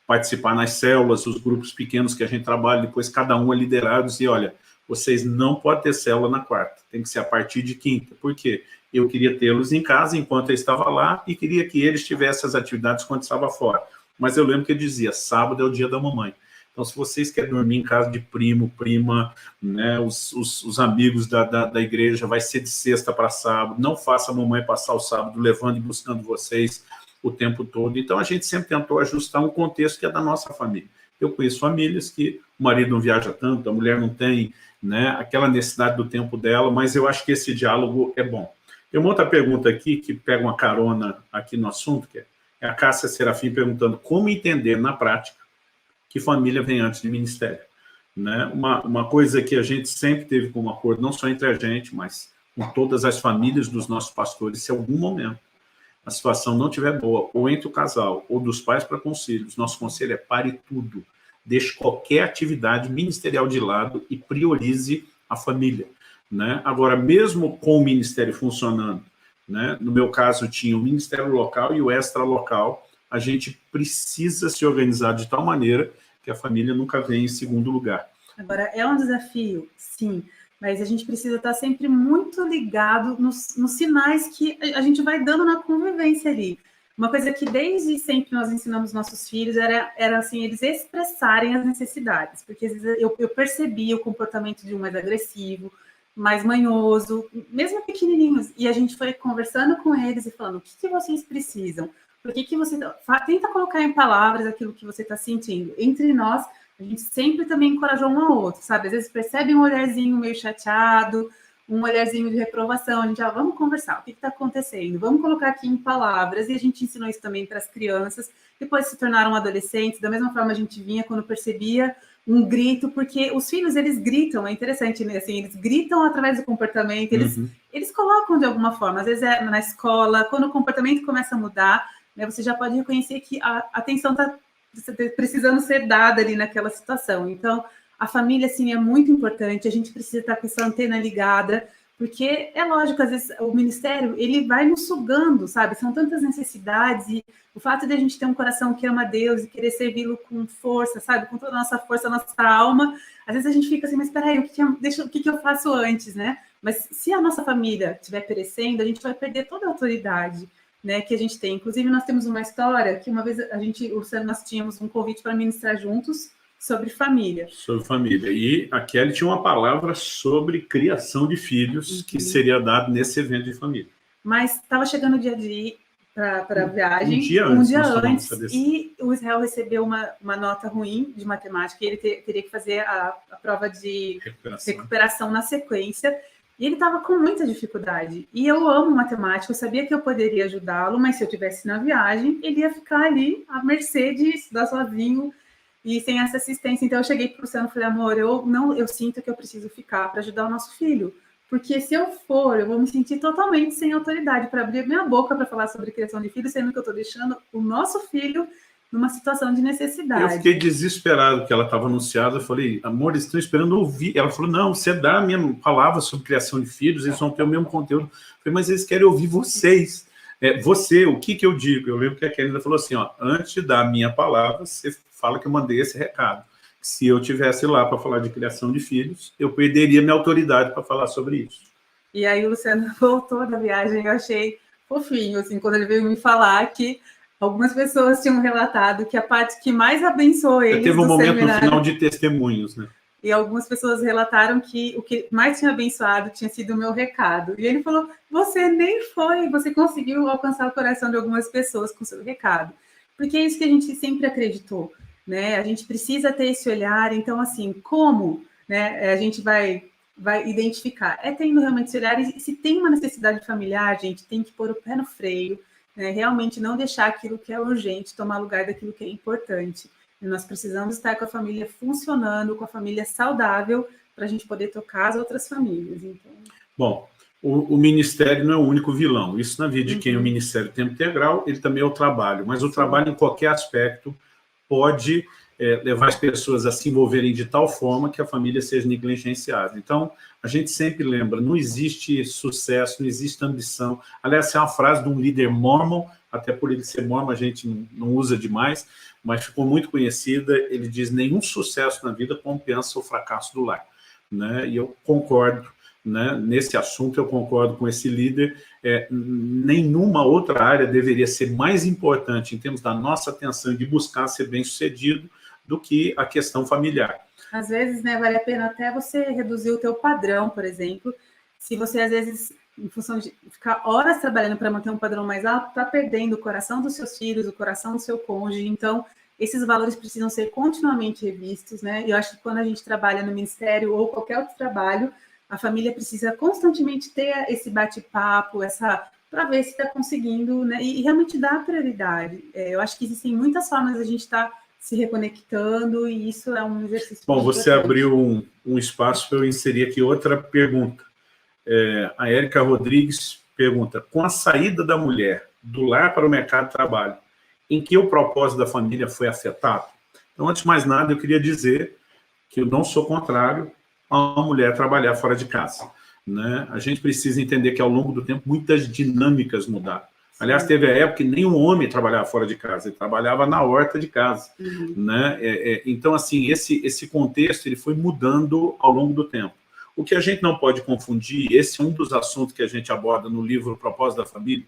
participar nas células, os grupos pequenos que a gente trabalha, depois cada um é liderado, e olha, vocês não podem ter célula na quarta, tem que ser a partir de quinta. Por quê? Eu queria tê-los em casa enquanto eu estava lá e queria que eles tivessem as atividades quando estava fora. Mas eu lembro que ele dizia, sábado é o dia da mamãe. Então, se vocês querem dormir em casa de primo, prima, né, os amigos da igreja, vai ser de sexta para sábado, não faça a mamãe passar o sábado levando e buscando vocês o tempo todo. Então, a gente sempre tentou ajustar um contexto que é da nossa família. Eu conheço famílias que o marido não viaja tanto, a mulher não tem, né, aquela necessidade do tempo dela, mas eu acho que esse diálogo é bom. Tem uma outra pergunta aqui, que pega uma carona aqui no assunto, que é a Cássia Serafim perguntando como entender na prática que família vem antes de ministério. Né? Uma coisa que a gente sempre teve como acordo, não só entre a gente, mas com todas as famílias dos nossos pastores, se em algum momento a situação não estiver boa, ou entre o casal, ou dos pais para com os filhos, nosso conselho é pare tudo, deixe qualquer atividade ministerial de lado e priorize a família. Né? Agora, mesmo com o ministério funcionando, né? No meu caso, tinha o ministério local e o extra-local, a gente precisa se organizar de tal maneira que a família nunca vem em segundo lugar. Agora, é um desafio, sim, mas a gente precisa estar sempre muito ligado nos sinais que a gente vai dando na convivência ali. Uma coisa que desde sempre nós ensinamos nossos filhos era assim, eles expressarem as necessidades, porque às vezes eu percebia o comportamento de um mais agressivo, mais manhoso, mesmo pequenininhos, e a gente foi conversando com eles e falando, o que vocês precisam? Por que você tenta colocar em palavras aquilo que você está sentindo? Entre nós, a gente sempre também encorajou um ao outro, sabe? Às vezes percebe um olharzinho meio chateado, um olharzinho de reprovação, a gente, vamos conversar, o que está acontecendo? Vamos colocar aqui em palavras, e a gente ensinou isso também para as crianças, depois se tornaram adolescentes, da mesma forma a gente vinha quando percebia um grito, porque os filhos, eles gritam, é interessante, né? Assim, eles gritam através do comportamento, eles colocam de alguma forma, às vezes é na escola, quando o comportamento começa a mudar, né, você já pode reconhecer que a atenção está precisando ser dada ali naquela situação. Então, a família, assim, é muito importante, a gente precisa estar com essa antena ligada, porque é lógico, às vezes o ministério, ele vai nos sugando, sabe? São tantas necessidades, e o fato de a gente ter um coração que ama Deus e querer servi-lo com força, sabe? Com toda a nossa força, a nossa alma, às vezes a gente fica assim, mas espera aí, o que eu faço antes, né? Mas se a nossa família estiver perecendo, a gente vai perder toda a autoridade, né, que a gente tem. Inclusive, nós temos uma história que uma vez nós tínhamos um convite para ministrar juntos sobre família. Sobre família. E a Kelly tinha uma palavra sobre criação de filhos que seria dado nesse evento de família. Mas estava chegando o dia de ir para a viagem, um dia antes e o Israel recebeu uma nota ruim de matemática, e ele teria que fazer a prova de recuperação na sequência. E ele estava com muita dificuldade. E eu amo matemática, eu sabia que eu poderia ajudá-lo, mas se eu estivesse na viagem, ele ia ficar ali à mercê de estudar sozinho e sem essa assistência. Então eu cheguei para o Luciano e falei, amor, eu sinto que eu preciso ficar para ajudar o nosso filho. Porque se eu for, eu vou me sentir totalmente sem autoridade para abrir minha boca para falar sobre criação de filhos, sendo que eu estou deixando o nosso filho numa situação de necessidade. Eu fiquei desesperado que ela estava anunciada. Eu falei, amor, eles estão esperando ouvir. Ela falou, não, você dá a minha palavra sobre criação de filhos, eles vão ter o mesmo conteúdo. Eu falei, mas eles querem ouvir vocês. Você, o que eu digo? Eu lembro que a Kelly falou assim, antes de dar a minha palavra, você fala que eu mandei esse recado. Se eu tivesse lá para falar de criação de filhos, eu perderia minha autoridade para falar sobre isso. E aí o Luciano voltou da viagem, eu achei fofinho, assim, quando ele veio me falar que algumas pessoas tinham relatado que a parte que mais abençoou eles... Teve um momento no final de testemunhos, né? E algumas pessoas relataram que o que mais tinha abençoado tinha sido o meu recado. E ele falou, você nem foi, você conseguiu alcançar o coração de algumas pessoas com o seu recado. Porque é isso que a gente sempre acreditou. né? A gente precisa ter esse olhar. Então, assim, como, né, a gente vai identificar? É tendo realmente esse olhar, e se tem uma necessidade familiar, gente, tem que pôr o pé no freio, né? Realmente não deixar aquilo que é urgente tomar lugar daquilo que é importante. E nós precisamos estar com a família funcionando, com a família saudável, para a gente poder tocar as outras famílias. Então... Bom, o ministério não é o único vilão. Isso na vida de quem é o ministério tempo integral, ele também é o trabalho. Mas o trabalho, em qualquer aspecto, pode levar as pessoas a se envolverem de tal forma que a família seja negligenciada. Então, a gente sempre lembra, não existe sucesso, não existe ambição. Aliás, essa é uma frase de um líder mormon, até por ele ser mormon a gente não usa demais, mas ficou muito conhecida. Ele diz: nenhum sucesso na vida compensa o fracasso do lar. Né? E eu concordo, né? Nesse assunto eu concordo com esse líder. Nenhuma outra área deveria ser mais importante em termos da nossa atenção e de buscar ser bem-sucedido do que a questão familiar. Às vezes, né, vale a pena até você reduzir o teu padrão, por exemplo. Se você, às vezes, em função de ficar horas trabalhando para manter um padrão mais alto, está perdendo o coração dos seus filhos, o coração do seu cônjuge. Então, esses valores precisam ser continuamente revistos, né? E eu acho que quando a gente trabalha no ministério ou qualquer outro trabalho, a família precisa constantemente ter esse bate-papo, para ver se está conseguindo, né? E realmente dar prioridade. Eu acho que existem muitas formas de a gente estar se reconectando, e isso é um exercício. Bom, você abriu um espaço para eu inserir aqui outra pergunta. A Érica Rodrigues pergunta: com a saída da mulher do lar para o mercado de trabalho, em que o propósito da família foi afetado? Então, antes de mais nada, eu queria dizer que eu não sou contrário a uma mulher trabalhar fora de casa, né? A gente precisa entender que, ao longo do tempo, muitas dinâmicas mudaram. Aliás, teve a época que nenhum homem trabalhava fora de casa, ele trabalhava na horta de casa. Né? Então, assim, esse contexto ele foi mudando ao longo do tempo. O que a gente não pode confundir, esse é um dos assuntos que a gente aborda no livro O Propósito da Família,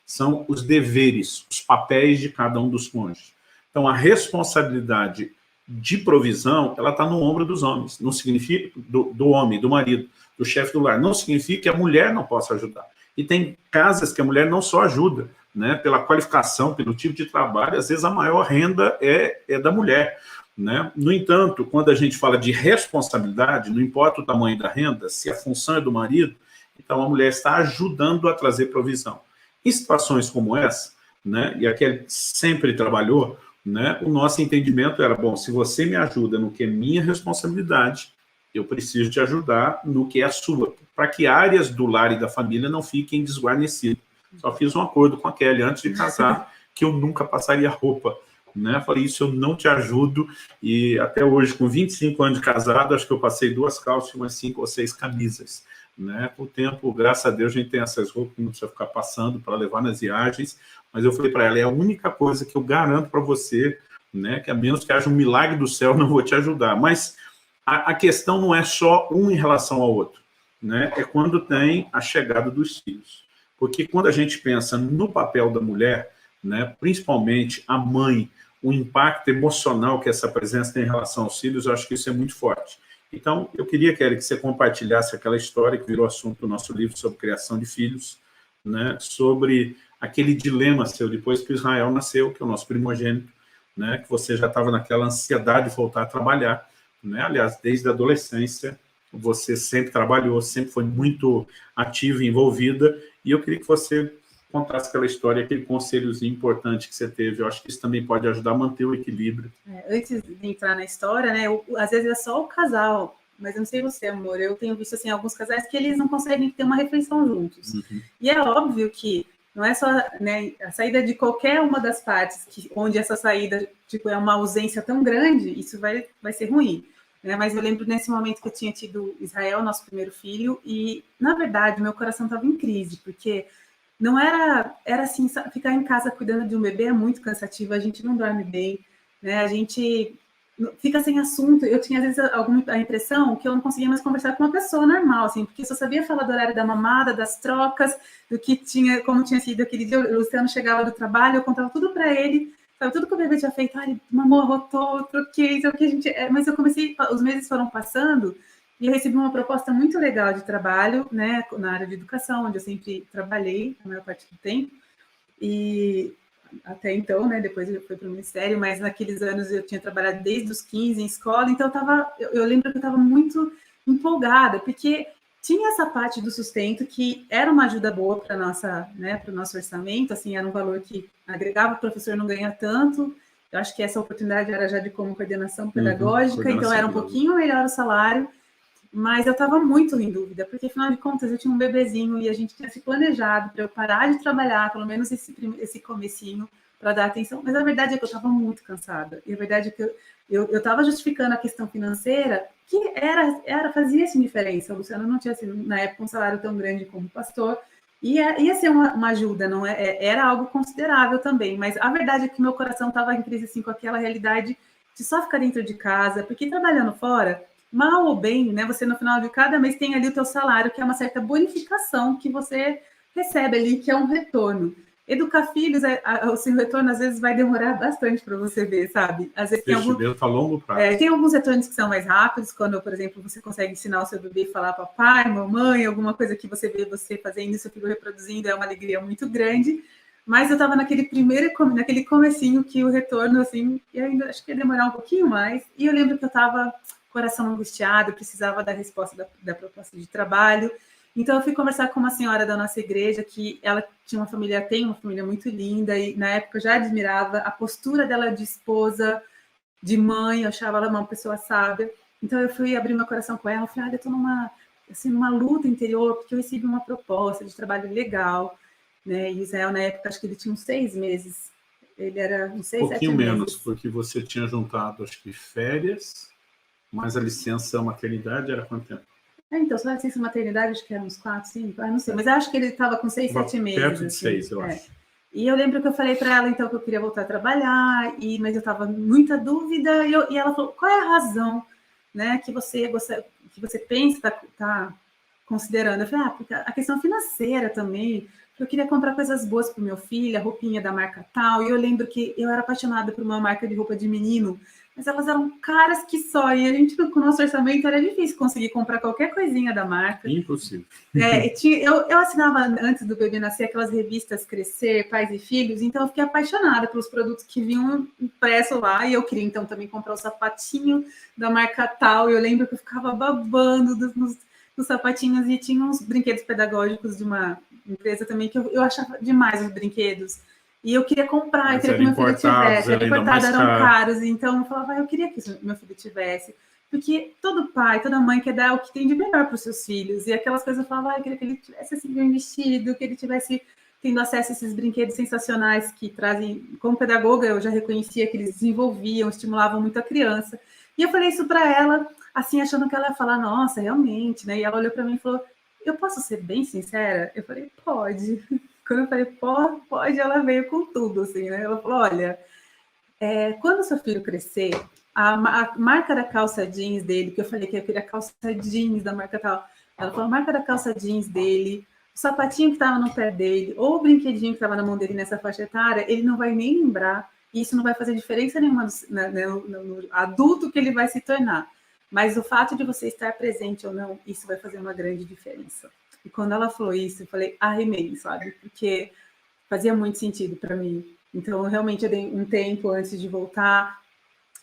são os deveres, os papéis de cada um dos cônjuges. Então, a responsabilidade de provisão, ela está no ombro dos homens, não significa do homem, do marido, do chefe do lar, não significa que a mulher não possa ajudar. E tem casas que a mulher não só ajuda, né, pela qualificação, pelo tipo de trabalho, às vezes a maior renda é da mulher. Né? No entanto, quando a gente fala de responsabilidade, não importa o tamanho da renda, se a função é do marido, então a mulher está ajudando a trazer provisão. Em situações como essa, né, e aqui ele sempre trabalhou, né, o nosso entendimento era: bom, se você me ajuda no que é minha responsabilidade, eu preciso te ajudar no que é a sua, para que áreas do lar e da família não fiquem desguarnecidas. Só fiz um acordo com a Kelly antes de casar, que eu nunca passaria roupa. Né? Falei: isso eu não te ajudo, e até hoje, com 25 anos de casado, acho que eu passei 2 calças e umas 5 ou 6 camisas. Né? Com o tempo, graças a Deus, a gente tem essas roupas que não precisa ficar passando para levar nas viagens, mas eu falei para ela: é a única coisa que eu garanto para você, né, que a menos que haja um milagre do céu, não vou te ajudar. Mas a questão não é só um em relação ao outro, né? É quando tem a chegada dos filhos. Porque quando a gente pensa no papel da mulher, né, principalmente a mãe, o impacto emocional que essa presença tem em relação aos filhos, eu acho que isso é muito forte. Então, eu queria, Kelly, que você compartilhasse aquela história que virou assunto do nosso livro sobre criação de filhos, né, sobre aquele dilema seu depois que o Israel nasceu, que é o nosso primogênito, né, que você já estava naquela ansiedade de voltar a trabalhar, né? Aliás, desde a adolescência, você sempre trabalhou, sempre foi muito ativa e envolvida, e eu queria que você contasse aquela história, aquele conselhozinho importante que você teve. Eu acho que isso também pode ajudar a manter o equilíbrio. Antes de entrar na história, né, às vezes é só o casal, mas eu não sei você, amor, eu tenho visto assim, alguns casais que eles não conseguem ter uma refeição juntos. E é óbvio que não é só, né, a saída de qualquer uma das partes, onde essa saída tipo, é uma ausência tão grande, isso vai ser ruim. Né? Mas eu lembro nesse momento que eu tinha tido Israel, nosso primeiro filho, e, na verdade, meu coração estava em crise, porque não era assim, ficar em casa cuidando de um bebê é muito cansativo, a gente não dorme bem, né? A gente fica sem assunto. Eu tinha, às vezes, a impressão que eu não conseguia mais conversar com uma pessoa normal, assim, porque eu só sabia falar do horário da mamada, das trocas, do que tinha, como tinha sido aquele dia. O Luciano chegava do trabalho, eu contava tudo para ele, sabe, tudo que o bebê tinha feito. Ele mamou, arrotou, troquei, isso é o que a gente... Mas eu comecei, os meses foram passando, e eu recebi uma proposta muito legal de trabalho, né, na área de educação, onde eu sempre trabalhei, a maior parte do tempo, e até então, né? Depois eu fui para o Ministério, mas naqueles anos eu tinha trabalhado desde os 15 em escola, então eu lembro que eu estava muito empolgada, porque tinha essa parte do sustento que era uma ajuda boa para nossa, né, para o nosso orçamento, assim, era um valor que agregava, o professor não ganha tanto. Eu acho que essa oportunidade era já de como coordenação pedagógica, então era um pouquinho melhor o salário, mas eu estava muito em dúvida, porque afinal de contas eu tinha um bebezinho e a gente tinha se planejado para eu parar de trabalhar, pelo menos esse comecinho, para dar atenção, mas a verdade é que eu estava muito cansada, e a verdade é que eu estava justificando a questão financeira, que fazia essa diferença. O Luciano não tinha, assim, na época, um salário tão grande como pastor, ia ser uma ajuda, não era algo considerável também, mas a verdade é que meu coração estava em crise, assim, com aquela realidade de só ficar dentro de casa, porque trabalhando fora, mal ou bem, né, você no final de cada mês tem ali o teu salário, que é uma certa bonificação que você recebe ali, que é um retorno. Educar filhos, o seu retorno às vezes vai demorar bastante para você ver, sabe? Às vezes Investimento a longo prazo. Tem alguns retornos que são mais rápidos, quando, por exemplo, você consegue ensinar o seu bebê a falar papai, mamãe, alguma coisa que você vê você fazendo, seu filho reproduzindo, é uma alegria muito grande. Mas eu estava naquele comecinho que o retorno, assim, eu ainda acho que ia demorar um pouquinho mais. E eu lembro que eu estava coração angustiado, precisava da resposta da proposta de trabalho. Então, eu fui conversar com uma senhora da nossa igreja, que ela tem uma família muito linda, e na época eu já admirava a postura dela de esposa, de mãe, eu achava ela uma pessoa sábia. Então, eu fui abrir meu coração com ela, eu falei, eu estou numa luta interior, porque eu recebi uma proposta de trabalho legal, né? E Israel, na época, acho que ele tinha uns 6 meses. Ele era uns 6, 7 meses. Um pouquinho menos, porque você tinha juntado, acho que férias, mas a licença maternidade era quanto tempo? Então, só licença maternidade, acho que era uns 4, 5, não sei, mas acho que ele estava com 6, 7 meses. Perto de assim, 6, eu acho. E eu lembro que eu falei para ela, então, que eu queria voltar a trabalhar, mas eu estava em muita dúvida, e ela falou, qual é a razão, né, que você pensa, tá considerando? Eu falei, porque a questão financeira também, eu queria comprar coisas boas para o meu filho, a roupinha da marca tal, e eu lembro que eu era apaixonada por uma marca de roupa de menino, mas elas eram caras que só, e a gente, com o nosso orçamento, era difícil conseguir comprar qualquer coisinha da marca. Impossível. Eu assinava, antes do bebê nascer, aquelas revistas Crescer, Pais e Filhos, então eu fiquei apaixonada pelos produtos que vinham impresso lá, e eu queria, então, também comprar o sapatinho da marca tal, e eu lembro que eu ficava babando nos sapatinhos, e tinha uns brinquedos pedagógicos de uma empresa também, que eu achava demais os brinquedos. E eu queria comprar, eu queria que meu filho tivesse. Eram caros, então eu falava, eu queria que meu filho tivesse. Porque todo pai, toda mãe quer dar o que tem de melhor para os seus filhos. E aquelas coisas eu falava, eu queria que ele tivesse assim, bem vestido, que ele tivesse tendo acesso a esses brinquedos sensacionais que trazem. Como pedagoga, eu já reconhecia que eles desenvolviam, estimulavam muito a criança. E eu falei isso para ela, assim, achando que ela ia falar, nossa, realmente, né? E ela olhou para mim e falou, eu posso ser bem sincera? Eu falei, pode. Quando eu falei, pode, ela veio com tudo, assim, né? Ela falou, olha, quando seu filho crescer, a marca da calça jeans dele, que eu falei que eu queria calça jeans da marca tal, ela falou, a marca da calça jeans dele, o sapatinho que estava no pé dele, ou o brinquedinho que estava na mão dele nessa faixa etária, ele não vai nem lembrar, e isso não vai fazer diferença nenhuma no adulto que ele vai se tornar. Mas o fato de você estar presente ou não, isso vai fazer uma grande diferença. E quando ela falou isso, eu falei, arremei, sabe? Porque fazia muito sentido para mim. Então, realmente, eu dei um tempo antes de voltar,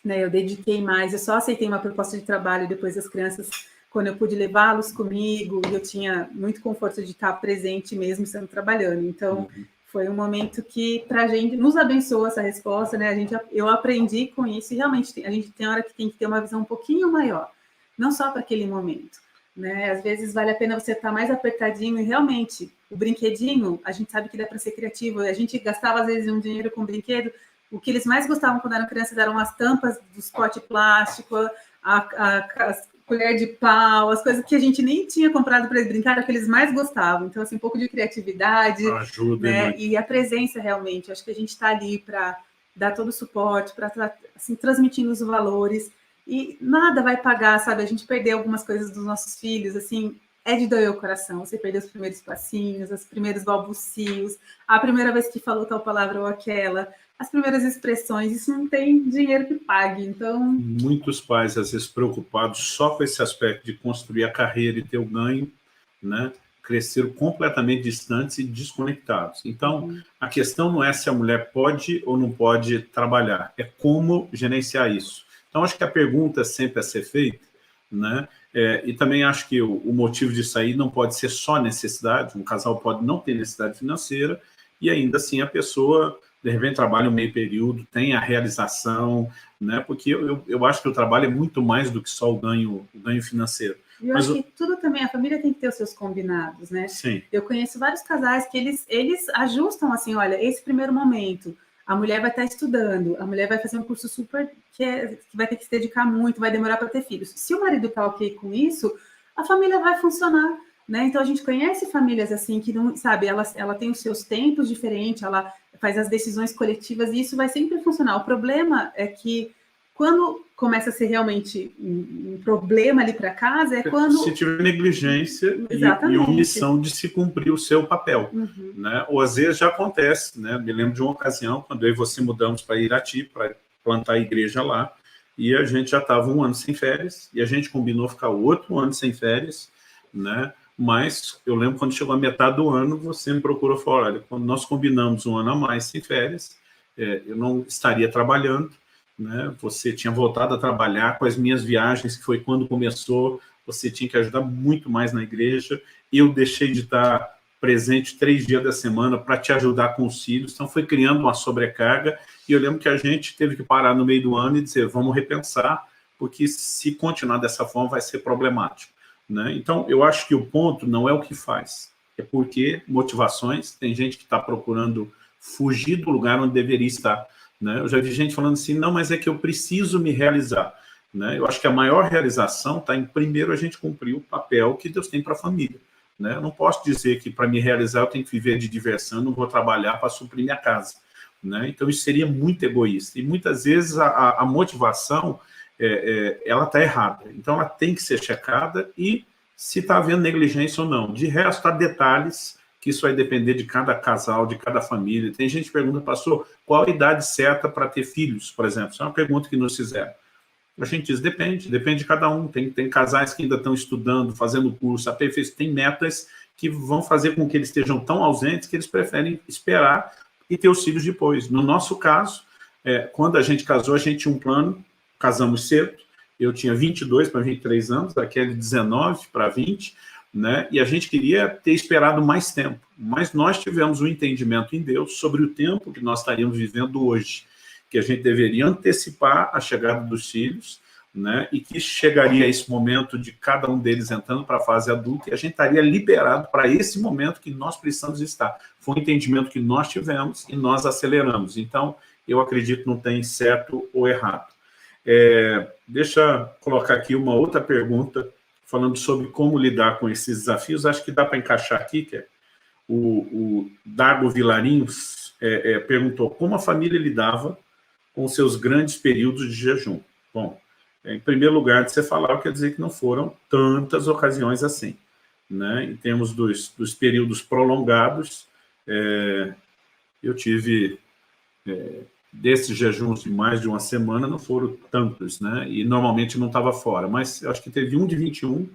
né? Eu dediquei mais, eu só aceitei uma proposta de trabalho depois das crianças, quando eu pude levá-los comigo, e eu tinha muito conforto de estar presente mesmo sendo trabalhando. Então, foi um momento que, para a gente, nos abençoou essa resposta, né? Eu aprendi com isso, e realmente, a gente tem hora que tem que ter uma visão um pouquinho maior, não só para aquele momento. Né? Às vezes vale a pena você estar mais apertadinho, e realmente o brinquedinho, a gente sabe que dá para ser criativo, a gente gastava às vezes um dinheiro com brinquedo, o que eles mais gostavam quando eram crianças eram as tampas dos potes plástico, a colher de pau, as coisas que a gente nem tinha comprado para eles brincar, era o que eles mais gostavam. Então, assim, um pouco de criatividade, ajuda, né? E a presença realmente, acho que a gente está ali para dar todo o suporte, para assim, transmitindo os valores. E nada vai pagar, sabe? A gente perdeu algumas coisas dos nossos filhos, assim, é de doer o coração. Você perdeu os primeiros passinhos, os primeiros balbucios, a primeira vez que falou tal palavra ou aquela, as primeiras expressões, isso não tem dinheiro que pague, então... Muitos pais, às vezes, preocupados só com esse aspecto de construir a carreira e ter o ganho, né? cresceram completamente distantes e desconectados. Então, a questão não é se a mulher pode ou não pode trabalhar, é como gerenciar isso. Então, acho que a pergunta sempre a ser feita, né? E também acho que o motivo disso aí não pode ser só necessidade, um casal pode não ter necessidade financeira e ainda assim a pessoa, de repente, trabalha um meio período, tem a realização, né? Porque eu acho que o trabalho é muito mais do que só o ganho financeiro. Eu acho que tudo também, a família tem que ter os seus combinados, né? Sim. Eu conheço vários casais que eles ajustam assim, olha, esse primeiro momento, a mulher vai estar estudando, a mulher vai fazer um curso super que vai ter que se dedicar muito, vai demorar para ter filhos. Se o marido está ok com isso, a família vai funcionar, né? Então a gente conhece famílias assim que não, sabe, ela tem os seus tempos diferentes, ela faz as decisões coletivas e isso vai sempre funcionar. O problema é que quando começa a ser realmente um problema ali para casa, é quando... Se tiver negligência e omissão de se cumprir o seu papel. Né? Ou às vezes já acontece, né? Me lembro de uma ocasião, quando eu e você mudamos para Irati, para plantar a igreja lá, e a gente já estava 1 ano sem férias, e a gente combinou ficar outro ano sem férias, né? Mas eu lembro quando chegou a metade do ano, você me procurou e falou, olha, quando nós combinamos 1 ano a mais sem férias, eu não estaria trabalhando, né? Você tinha voltado a trabalhar com as minhas viagens, que foi quando começou, você tinha que ajudar muito mais na igreja, eu deixei de estar presente 3 dias da semana para te ajudar com os filhos, então foi criando uma sobrecarga, e eu lembro que a gente teve que parar no meio do ano e dizer, vamos repensar, porque se continuar dessa forma vai ser problemático, né? Então, eu acho que o ponto não é o que faz, é porque motivações, tem gente que está procurando fugir do lugar onde deveria estar, né? Eu já vi gente falando assim, não, mas é que eu preciso me realizar, né? Eu acho que a maior realização está em, primeiro, a gente cumprir o papel que Deus tem para a família, né? Eu não posso dizer que para me realizar eu tenho que viver de diversão, não vou trabalhar para suprir minha casa, né? Então isso seria muito egoísta, e muitas vezes a motivação, ela está errada, então ela tem que ser checada, e se está havendo negligência ou não. De resto, há detalhes que isso vai depender de cada casal, de cada família. Tem gente que pergunta, pastor, qual a idade certa para ter filhos, por exemplo? Isso é uma pergunta que nos fizeram. A gente diz, depende de cada um. Tem casais que ainda estão estudando, fazendo curso, tem metas que vão fazer com que eles estejam tão ausentes que eles preferem esperar e ter os filhos depois. No nosso caso, quando a gente casou, a gente tinha um plano, casamos cedo, eu tinha 22 para 23 anos, aquele 19 para 20, né? E a gente queria ter esperado mais tempo, mas nós tivemos um entendimento em Deus sobre o tempo que nós estaríamos vivendo hoje, que a gente deveria antecipar a chegada dos filhos, né? E que chegaria esse momento de cada um deles entrando para a fase adulta e a gente estaria liberado para esse momento que nós precisamos estar. Foi um entendimento que nós tivemos e nós aceleramos. Então, eu acredito que não tem certo ou errado. Deixa eu colocar aqui uma outra pergunta, falando sobre como lidar com esses desafios. Acho que dá para encaixar aqui, que o Dago Vilarinhos perguntou como a família lidava com seus grandes períodos de jejum. Bom, em primeiro lugar, de você falar, eu quero dizer que não foram tantas ocasiões assim, né? Em termos dos períodos prolongados, eu tive... desses jejuns de mais de uma semana, não foram tantos, né? E normalmente não estava fora, mas eu acho que teve um de 21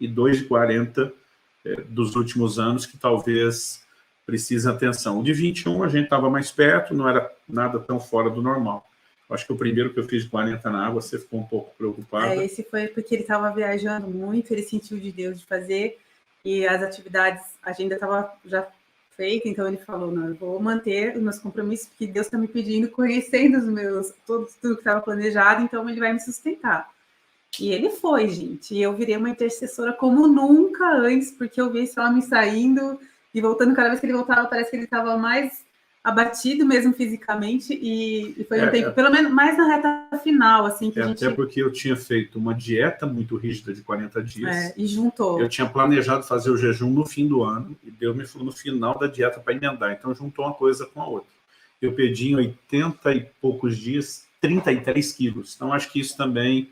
e 2 de 40 dos últimos anos que talvez precise atenção. O de 21 a gente estava mais perto, não era nada tão fora do normal. Eu acho que o primeiro que eu fiz de 40 na água, você ficou um pouco preocupada. Esse foi porque ele estava viajando muito, ele sentiu de Deus de fazer, e as atividades, a agenda estava já feita, então ele falou, não, eu vou manter os meus compromissos, porque Deus está me pedindo, conhecendo tudo que estava planejado, então ele vai me sustentar. E ele foi, gente, e eu virei uma intercessora como nunca antes, porque eu vi esse homem saindo e voltando, cada vez que ele voltava, parece que ele estava mais abatido mesmo fisicamente, e foi um tempo, pelo menos mais na reta final, assim, que a gente... Até porque eu tinha feito uma dieta muito rígida de 40 dias. E juntou. Eu tinha planejado fazer o jejum no fim do ano, e Deus me falou no final da dieta para emendar, então juntou uma coisa com a outra. Eu perdi em 80 e poucos dias 33 quilos, então acho que isso também...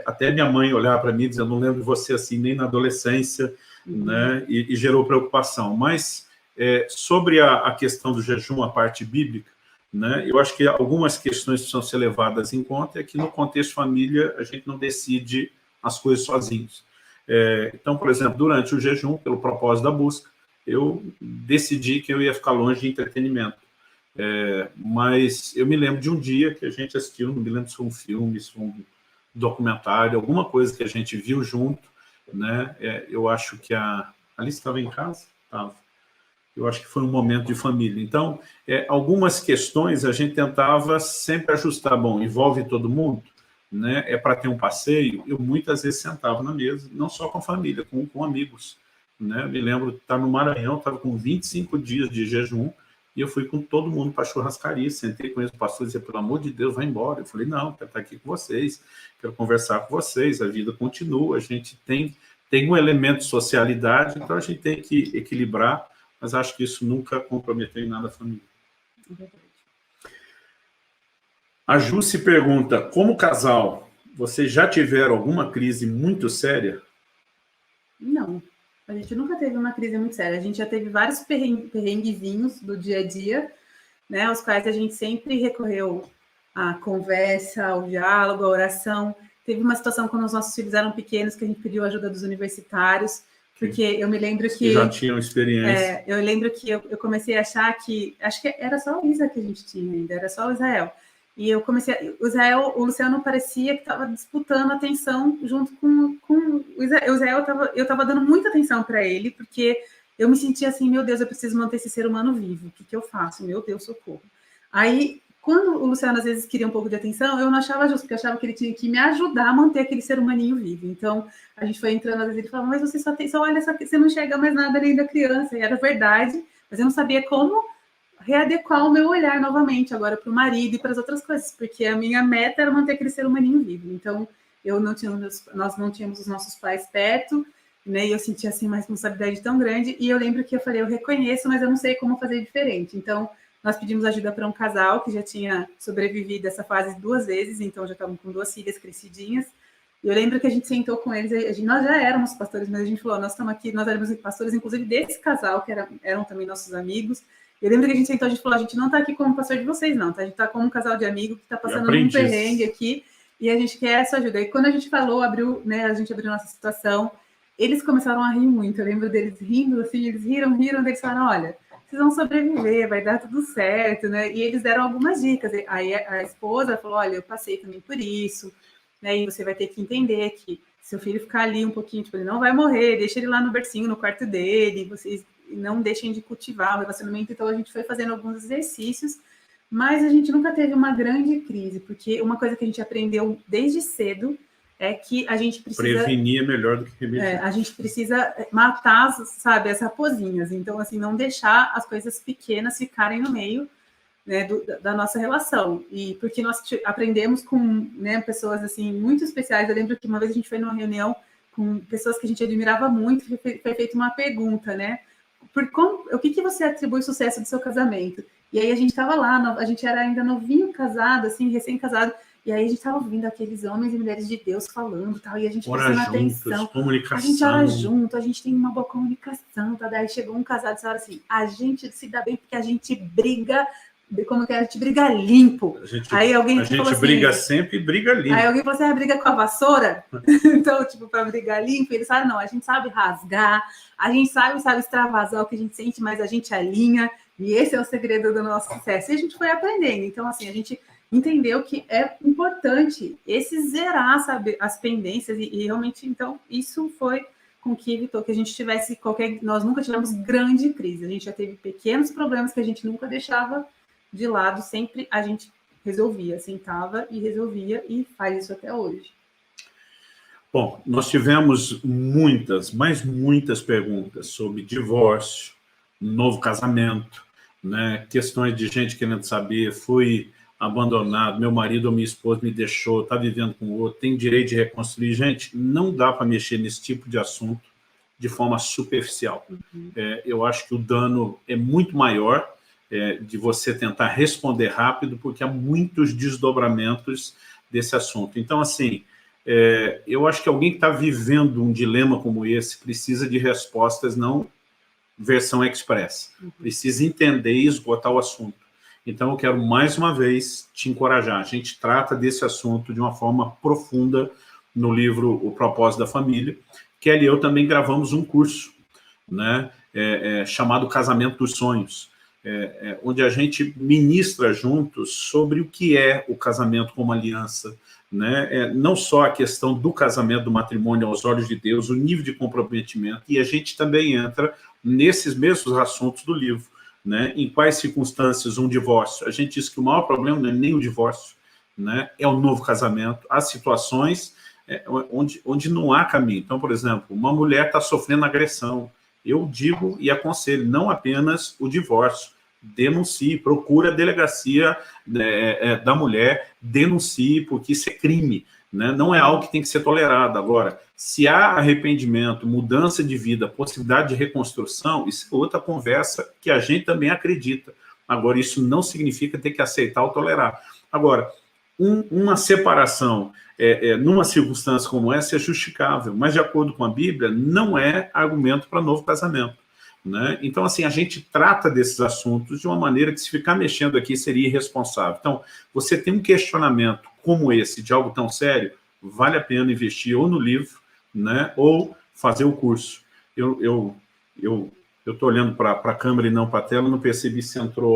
até minha mãe olhar para mim e dizer, eu não lembro de você assim, nem na adolescência, né? E gerou preocupação. Mas sobre a questão do jejum, a parte bíblica, né? Eu acho que algumas questões precisam ser levadas em conta, é que no contexto família a gente não decide as coisas sozinhos. Então, por exemplo, durante o jejum, pelo propósito da busca, eu decidi que eu ia ficar longe de entretenimento. Mas eu me lembro de um dia que a gente assistiu, não me lembro se foi um filme, se foi um documentário, alguma coisa que a gente viu junto, né? Eu acho que a Alice estava em casa? Estava. Eu acho que foi um momento de família. Então, algumas questões a gente tentava sempre ajustar. Bom, envolve todo mundo, né? É para ter um passeio. Eu muitas vezes sentava na mesa, não só com a família, com amigos, né? Eu me lembro de estar no Maranhão, estava com 25 dias de jejum, e eu fui com todo mundo para a churrascaria, sentei com eles, o pastor dizia, pelo amor de Deus, vai embora. Eu falei, não, quero estar aqui com vocês, quero conversar com vocês, a vida continua, a gente tem um elemento de socialidade, então a gente tem que equilibrar, mas acho que isso nunca comprometeu em nada a família. A Ju se pergunta, como casal, vocês já tiveram alguma crise muito séria? Não, a gente nunca teve uma crise muito séria. A gente já teve vários perrenguezinhos do dia a dia, né, aos quais a gente sempre recorreu à conversa, ao diálogo, à oração. Teve uma situação quando os nossos filhos eram pequenos que a gente pediu ajuda dos universitários, porque eu me lembro que... já tinham experiência. Eu lembro que eu comecei a achar que... Acho que era só o Isa que a gente tinha ainda, era só o Israel. E eu comecei... O Luciano parecia que estava disputando atenção junto com o Israel. Eu estava dando muita atenção para ele, porque eu me sentia assim, meu Deus, eu preciso manter esse ser humano vivo. O que eu faço? Meu Deus, socorro. Aí, quando o Luciano às vezes queria um pouco de atenção, eu não achava justo, porque eu achava que ele tinha que me ajudar a manter aquele ser humaninho vivo. Então, a gente foi entrando, às vezes ele falava, mas você só olha, você não enxerga mais nada além da criança. E era verdade, mas eu não sabia como readequar o meu olhar novamente agora para o marido e para as outras coisas, porque a minha meta era manter aquele ser humaninho vivo. Então, nós não tínhamos os nossos pais perto, né? E eu sentia assim uma responsabilidade tão grande. E eu lembro que eu falei, eu reconheço, mas eu não sei como fazer diferente. Então, nós pedimos ajuda para um casal que já tinha sobrevivido essa fase 2 vezes, então já estavam com 2 filhas crescidinhas. E eu lembro que a gente sentou com eles, nós já éramos pastores, mas a gente falou, nós estamos aqui, nós éramos pastores, inclusive desse casal, que eram também nossos amigos. Eu lembro que a gente sentou, a gente falou, a gente não está aqui como pastor de vocês, não, tá? A gente está como um casal de amigo que está passando um perrengue aqui, e a gente quer essa ajuda. E quando a gente falou, a gente abriu nossa situação, eles começaram a rir muito. Eu lembro deles rindo, assim, eles riram, eles falaram, olha, vocês vão sobreviver, vai dar tudo certo, né? E eles deram algumas dicas. Aí a esposa falou, olha, eu passei também por isso, né? E você vai ter que entender que seu filho ficar ali um pouquinho, tipo, ele não vai morrer, deixa ele lá no bercinho, no quarto dele, vocês não deixem de cultivar o relacionamento. Então, a gente foi fazendo alguns exercícios, mas a gente nunca teve uma grande crise, porque uma coisa que a gente aprendeu desde cedo é que a gente precisa... Prevenir é melhor do que remediar. A gente precisa matar, sabe, as raposinhas. Então, assim, não deixar as coisas pequenas ficarem no meio, né, da nossa relação. E porque nós aprendemos com, né, pessoas, assim, muito especiais. Eu lembro que uma vez a gente foi numa reunião com pessoas que a gente admirava muito, e foi feita uma pergunta, né? O que você atribui o sucesso do seu casamento? E aí a gente estava lá, a gente era ainda novinho casado, assim, recém-casado, e aí a gente estava ouvindo aqueles homens e mulheres de Deus falando, tal, e a gente prestando atenção. Comunicação. A gente ora junto, a gente tem uma boa comunicação, tá? Daí chegou um casado e disse assim, a gente se dá bem porque a gente briga, como que a gente briga limpo. Aí alguém a gente briga sempre e briga limpo. Aí alguém falou assim, briga com a vassoura? Então, tipo, para brigar limpo, eles falaram, não, a gente sabe rasgar, a gente sabe extravasar o que a gente sente, mas a gente alinha, e esse é o segredo do nosso sucesso. E a gente foi aprendendo. Então, assim, a gente entendeu que é importante zerar, sabe, as pendências, e realmente, então, isso foi com que evitou que a gente tivesse nós nunca tivemos grande crise, a gente já teve pequenos problemas que a gente nunca deixava de lado, sempre a gente resolvia, sentava e resolvia, e faz isso até hoje. Bom, nós tivemos muitas perguntas sobre divórcio, novo casamento, né? Questões de gente querendo saber, fui abandonado, meu marido ou minha esposa me deixou, está vivendo com o outro, tem direito de reconstruir. Gente, não dá para mexer nesse tipo de assunto de forma superficial. Eu acho que o dano é muito maior de você tentar responder rápido, porque há muitos desdobramentos desse assunto. Então, assim, eu acho que alguém que está vivendo um dilema como esse precisa de respostas, não versão express. Precisa entender e esgotar o assunto. Então, eu quero mais uma vez te encorajar. A gente trata desse assunto de uma forma profunda no livro O Propósito da Família, Kelly e eu também gravamos um curso, né, chamado Casamento dos Sonhos, onde a gente ministra juntos sobre o que é o casamento como aliança, né? Não só a questão do casamento, do matrimônio aos olhos de Deus, o nível de comprometimento, e a gente também entra nesses mesmos assuntos do livro, né? Em quais circunstâncias um divórcio. A gente diz que o maior problema não é nem o divórcio, né? É o novo casamento. Há situações onde não há caminho. Então, por exemplo, uma mulher está sofrendo agressão. Eu digo e aconselho, não apenas o divórcio, denuncie, procure a delegacia da mulher, denuncie, porque isso é crime, né? Não é algo que tem que ser tolerado. Agora, se há arrependimento, mudança de vida, possibilidade de reconstrução, isso é outra conversa que a gente também acredita. Agora, isso não significa ter que aceitar ou tolerar. Agora, uma separação numa circunstância como essa é justificável, mas de acordo com a Bíblia, não é argumento para novo casamento, né? Então, assim, a gente trata desses assuntos de uma maneira que, se ficar mexendo aqui, seria irresponsável. Então, você tem um questionamento como esse, de algo tão sério, vale a pena investir ou no livro, né, ou fazer o curso. Eu estou olhando para a câmera e não para a tela, não percebi se entrou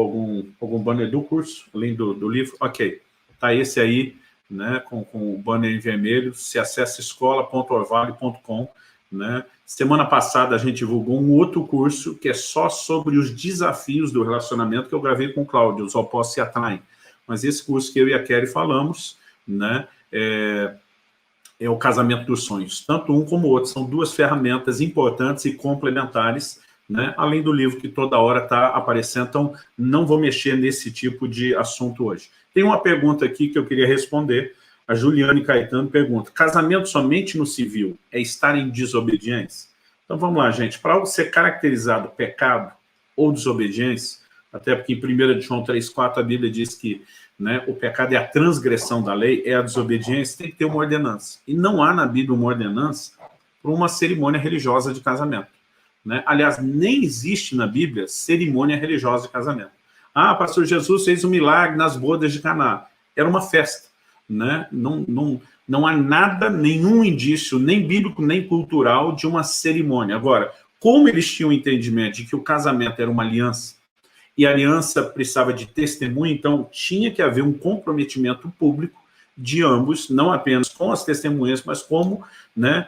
algum banner do curso, além do livro. Ok, está esse aí, né, com o banner em vermelho. Se acessa escola.orvalho.com, né? Semana passada a gente divulgou um outro curso que é só sobre os desafios do relacionamento, que eu gravei com o Cláudio, os opostos se atraem. Mas esse curso que eu e a Kelly falamos, né, é o Casamento dos Sonhos. Tanto um como o outro são duas ferramentas importantes e complementares, né, além do livro que toda hora está aparecendo. Então, não vou mexer nesse tipo de assunto hoje. Tem uma pergunta aqui que eu queria responder. A Juliane Caetano pergunta: casamento somente no civil é estar em desobediência? Então, vamos lá, gente. Para algo ser caracterizado pecado ou desobediência, até porque em 1 João 3,4 a Bíblia diz que, né, o pecado é a transgressão da lei, é a desobediência, tem que ter uma ordenança. E não há na Bíblia uma ordenança para uma cerimônia religiosa de casamento, né? Aliás, nem existe na Bíblia cerimônia religiosa de casamento. Ah, pastor Jesus fez um milagre nas bodas de Caná. Era uma festa, né? Não há nada, nenhum indício, nem bíblico, nem cultural, de uma cerimônia. Agora, como eles tinham o entendimento de que o casamento era uma aliança, e a aliança precisava de testemunha, então tinha que haver um comprometimento público de ambos, não apenas com as testemunhas, mas como, né,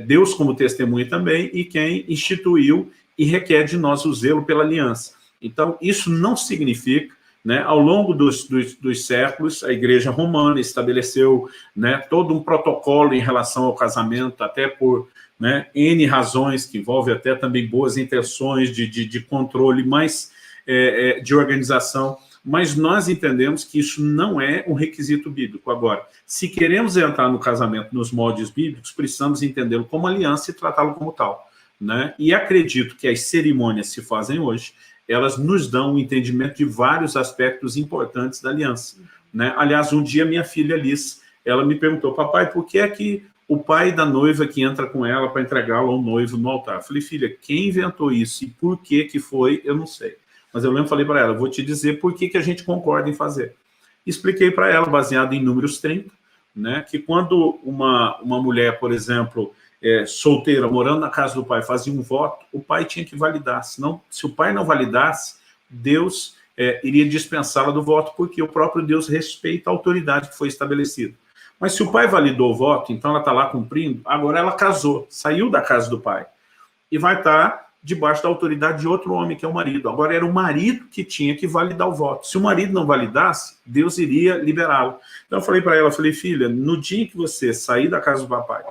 Deus como testemunha também, e quem instituiu e requer de nós o zelo pela aliança. Então, isso não significa, né, ao longo dos séculos, a Igreja Romana estabeleceu, né, todo um protocolo em relação ao casamento, até por, né, N razões, que envolve até também boas intenções de controle, mas de organização, mas nós entendemos que isso não é um requisito bíblico. Agora, se queremos entrar no casamento nos moldes bíblicos, precisamos entendê-lo como aliança e tratá-lo como tal, né? E acredito que as cerimônias se fazem hoje, elas nos dão um entendimento de vários aspectos importantes da aliança, né? Aliás, um dia minha filha Liz, ela me perguntou: papai, por que é que o pai da noiva que entra com ela para entregá-la ao noivo no altar? Eu falei: filha, quem inventou isso e por que foi, eu não sei. Mas eu lembro, falei para ela: vou te dizer por que a gente concorda em fazer. Expliquei para ela, baseado em Números 30, né, que quando uma mulher, por exemplo, solteira, morando na casa do pai, fazia um voto, o pai tinha que validar. Senão, se o pai não validasse, Deus iria dispensá-la do voto, porque o próprio Deus respeita a autoridade que foi estabelecida. Mas se o pai validou o voto, então ela está lá cumprindo, agora ela casou, saiu da casa do pai, e vai estar debaixo da autoridade de outro homem, que é o marido. Agora era o marido que tinha que validar o voto. Se o marido não validasse, Deus iria liberá-lo. Então eu falei para ela, falei: filha, no dia que você sair da casa do papai,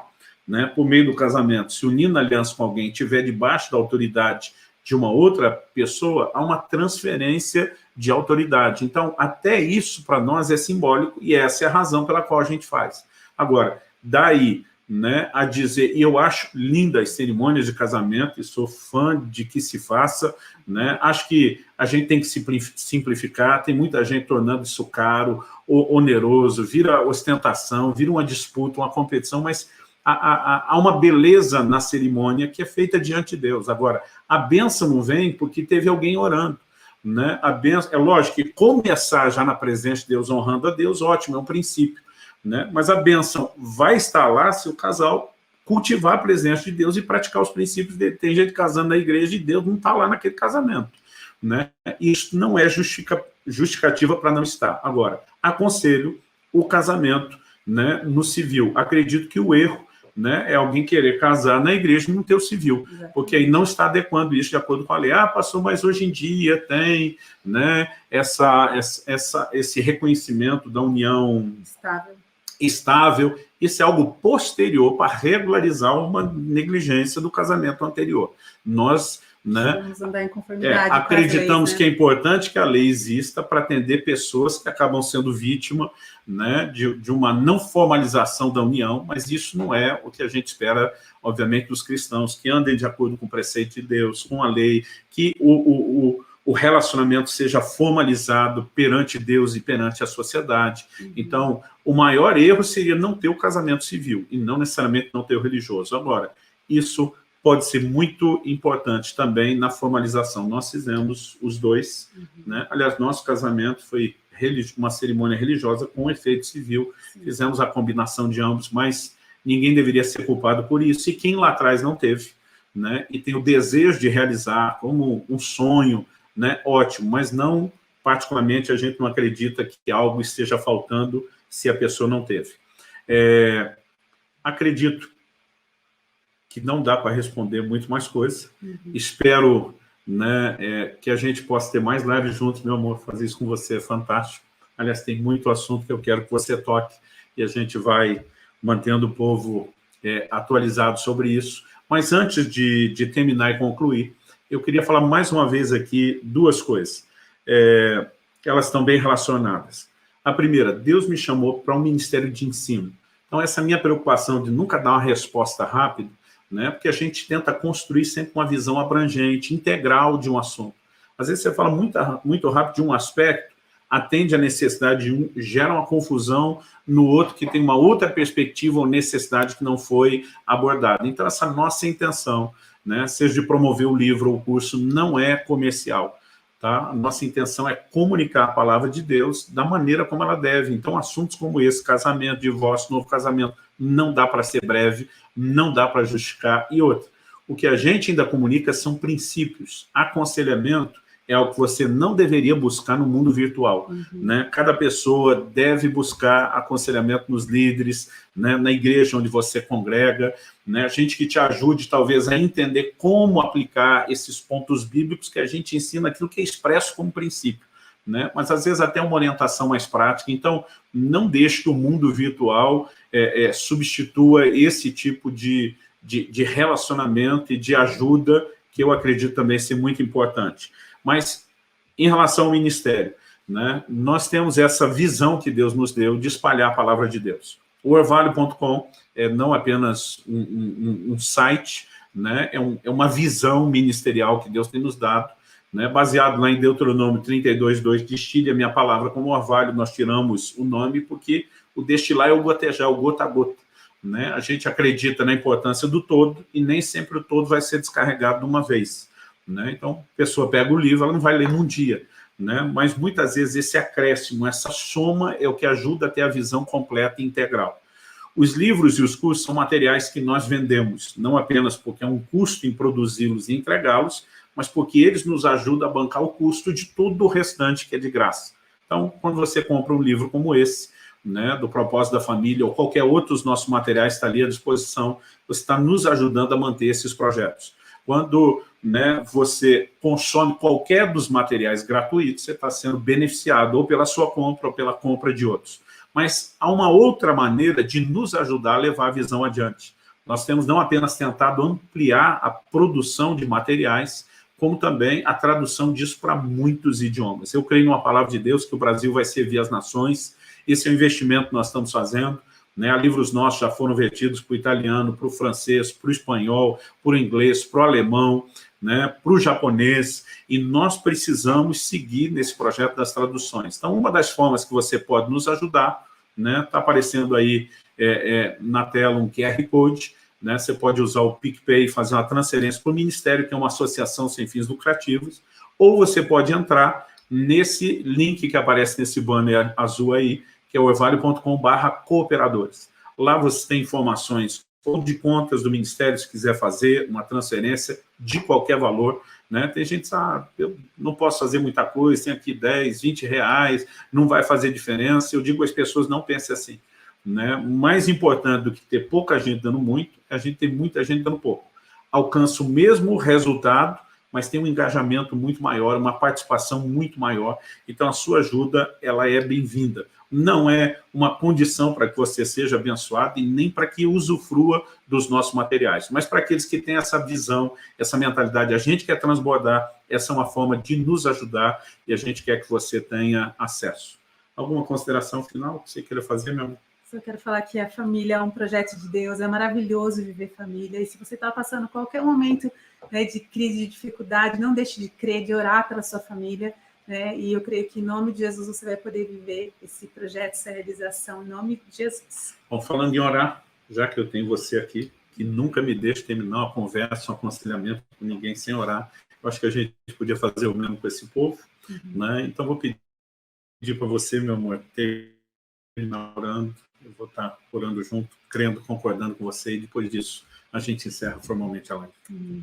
né, por meio do casamento, se unir na aliança com alguém, estiver debaixo da autoridade de uma outra pessoa, há uma transferência de autoridade. Então, até isso para nós é simbólico, e essa é a razão pela qual a gente faz. Agora, daí, né, a dizer, e eu acho lindas as cerimônias de casamento, e sou fã de que se faça, né, acho que a gente tem que simplificar, tem muita gente tornando isso caro, oneroso, vira ostentação, vira uma disputa, uma competição, mas há uma beleza na cerimônia que é feita diante de Deus. Agora, a bênção não vem porque teve alguém orando, né? A bênção, é lógico que começar já na presença de Deus, honrando a Deus, ótimo, é um princípio, né? Mas a bênção vai estar lá se o casal cultivar a presença de Deus e praticar os princípios dele. Tem gente casando na igreja e Deus não está lá naquele casamento, né? Isso não é justificativa para não estar. Agora, aconselho o casamento, né, no civil. Acredito que o erro, né, é alguém querer casar na igreja e não ter o civil, porque aí não está adequando isso de acordo com a lei. Pastor, mas hoje em dia tem, né, esse reconhecimento da união estável. Isso é algo posterior para regularizar uma negligência do casamento anterior. Nós, né, vamos andar em conformidade acreditamos leis, né? que é importante que a lei exista para atender pessoas que acabam sendo vítima, né, de uma não formalização da união, mas isso não é o que a gente espera, obviamente, dos cristãos, que andem de acordo com o preceito de Deus, com a lei, que o relacionamento seja formalizado perante Deus e perante a sociedade. Então, o maior erro seria não ter o casamento civil, e não necessariamente não ter o religioso. Agora, isso pode ser muito importante também na formalização. Nós fizemos os dois, né? Aliás, nosso casamento foi uma cerimônia religiosa com efeito civil. Fizemos a combinação de ambos, mas ninguém deveria ser culpado por isso. E quem lá atrás não teve, né, e tem o desejo de realizar como um sonho, né, ótimo, mas não, particularmente, a gente não acredita que algo esteja faltando se a pessoa não teve. Acredito que não dá para responder muito mais coisas. Espero, né, que a gente possa ter mais lives juntos, meu amor. Fazer isso com você é fantástico. Aliás, tem muito assunto que eu quero que você toque e a gente vai mantendo o povo atualizado sobre isso. Mas antes de terminar e concluir, eu queria falar mais uma vez aqui duas coisas. Elas estão bem relacionadas. A primeira, Deus me chamou para um ministério de ensino. Então, essa minha preocupação de nunca dar uma resposta rápida, né, porque a gente tenta construir sempre uma visão abrangente, integral de um assunto. Às vezes você fala muito rápido de um aspecto, atende à necessidade de um, gera uma confusão no outro que tem uma outra perspectiva ou necessidade que não foi abordada. Então, essa nossa intenção, né, seja de promover o livro ou o curso, não é comercial. Tá? A nossa intenção é comunicar a palavra de Deus da maneira como ela deve. Então, assuntos como esse, casamento, divórcio, novo casamento, não dá para ser breve, não dá para justificar. E outra, o que a gente ainda comunica são princípios. Aconselhamento é algo que você não deveria buscar no mundo virtual. Né? Cada pessoa deve buscar aconselhamento nos líderes, né? Na igreja onde você congrega, né? Gente que te ajude, talvez, a entender como aplicar esses pontos bíblicos que a gente ensina, aquilo que é expresso como princípio. Né? Mas, às vezes, até uma orientação mais prática. Então, não deixe que o mundo virtual substitua esse tipo de relacionamento e de ajuda, que eu acredito também ser muito importante. Mas, em relação ao ministério, né, nós temos essa visão que Deus nos deu de espalhar a palavra de Deus. O orvalho.com é não apenas um site, né, é uma visão ministerial que Deus tem nos dado, né, baseado lá em Deuteronômio 32:2, destile a minha palavra como orvalho. Nós tiramos o nome porque o destilar é o gotejar, o gota a gota. Né? A gente acredita na importância do todo e nem sempre o todo vai ser descarregado de uma vez. Né? Então, a pessoa pega o livro, ela não vai ler num dia, né? Mas muitas vezes esse acréscimo, essa soma é o que ajuda a ter a visão completa e integral. Os livros e os cursos são materiais que nós vendemos, não apenas porque é um custo em produzi-los e entregá-los, mas porque eles nos ajudam a bancar o custo de tudo o restante que é de graça. Então, quando você compra um livro como esse, né, do Propósito da Família, ou qualquer outro dos nossos materiais está ali à disposição, você está nos ajudando a manter esses projetos. Quando, né, você consome qualquer dos materiais gratuitos, você está sendo beneficiado ou pela sua compra ou pela compra de outros. Mas há uma outra maneira de nos ajudar a levar a visão adiante. Nós temos não apenas tentado ampliar a produção de materiais, como também a tradução disso para muitos idiomas. Eu creio numa palavra de Deus que o Brasil vai servir as nações. Esse é o investimento que nós estamos fazendo. Né? Livros nossos já foram vertidos para o italiano, para o francês, para o espanhol, para o inglês, para o alemão, né? Para o japonês, e nós precisamos seguir nesse projeto das traduções. Então, uma das formas que você pode nos ajudar, né? Está aparecendo aí na tela um QR Code, né? Você pode usar o PicPay e fazer uma transferência para o Ministério, que é uma associação sem fins lucrativos, ou você pode entrar nesse link que aparece nesse banner azul aí, que é o orvalho.com/cooperadores. Lá você tem informações ou de contas do ministério, se quiser fazer uma transferência de qualquer valor, né? Tem gente que diz, eu não posso fazer muita coisa, tem aqui 10, 20 reais, não vai fazer diferença. Eu digo às pessoas, não pensem assim, né? Mais importante do que ter pouca gente dando muito, é a gente ter muita gente dando pouco. Alcança o mesmo resultado, mas tem um engajamento muito maior, uma participação muito maior. Então, a sua ajuda, ela é bem-vinda. Não é uma condição para que você seja abençoado e nem para que usufrua dos nossos materiais, mas para aqueles que têm essa visão, essa mentalidade. A gente quer transbordar, essa é uma forma de nos ajudar e a gente quer que você tenha acesso. Alguma consideração final que você queira fazer, meu amor? Só quero falar que a família é um projeto de Deus, é maravilhoso viver família, e se você está passando qualquer momento, né, de crise, de dificuldade, não deixe de crer, de orar pela sua família, né, e eu creio que em nome de Jesus você vai poder viver esse projeto, essa realização, em nome de Jesus. Bom, falando em orar, já que eu tenho você aqui, que nunca me deixa terminar uma conversa, um aconselhamento com ninguém sem orar, eu acho que a gente podia fazer o mesmo com esse povo, né? Então vou pedir para você, meu amor, terminar orando. Eu vou estar orando junto, crendo, concordando com você, e depois disso a gente encerra formalmente a live.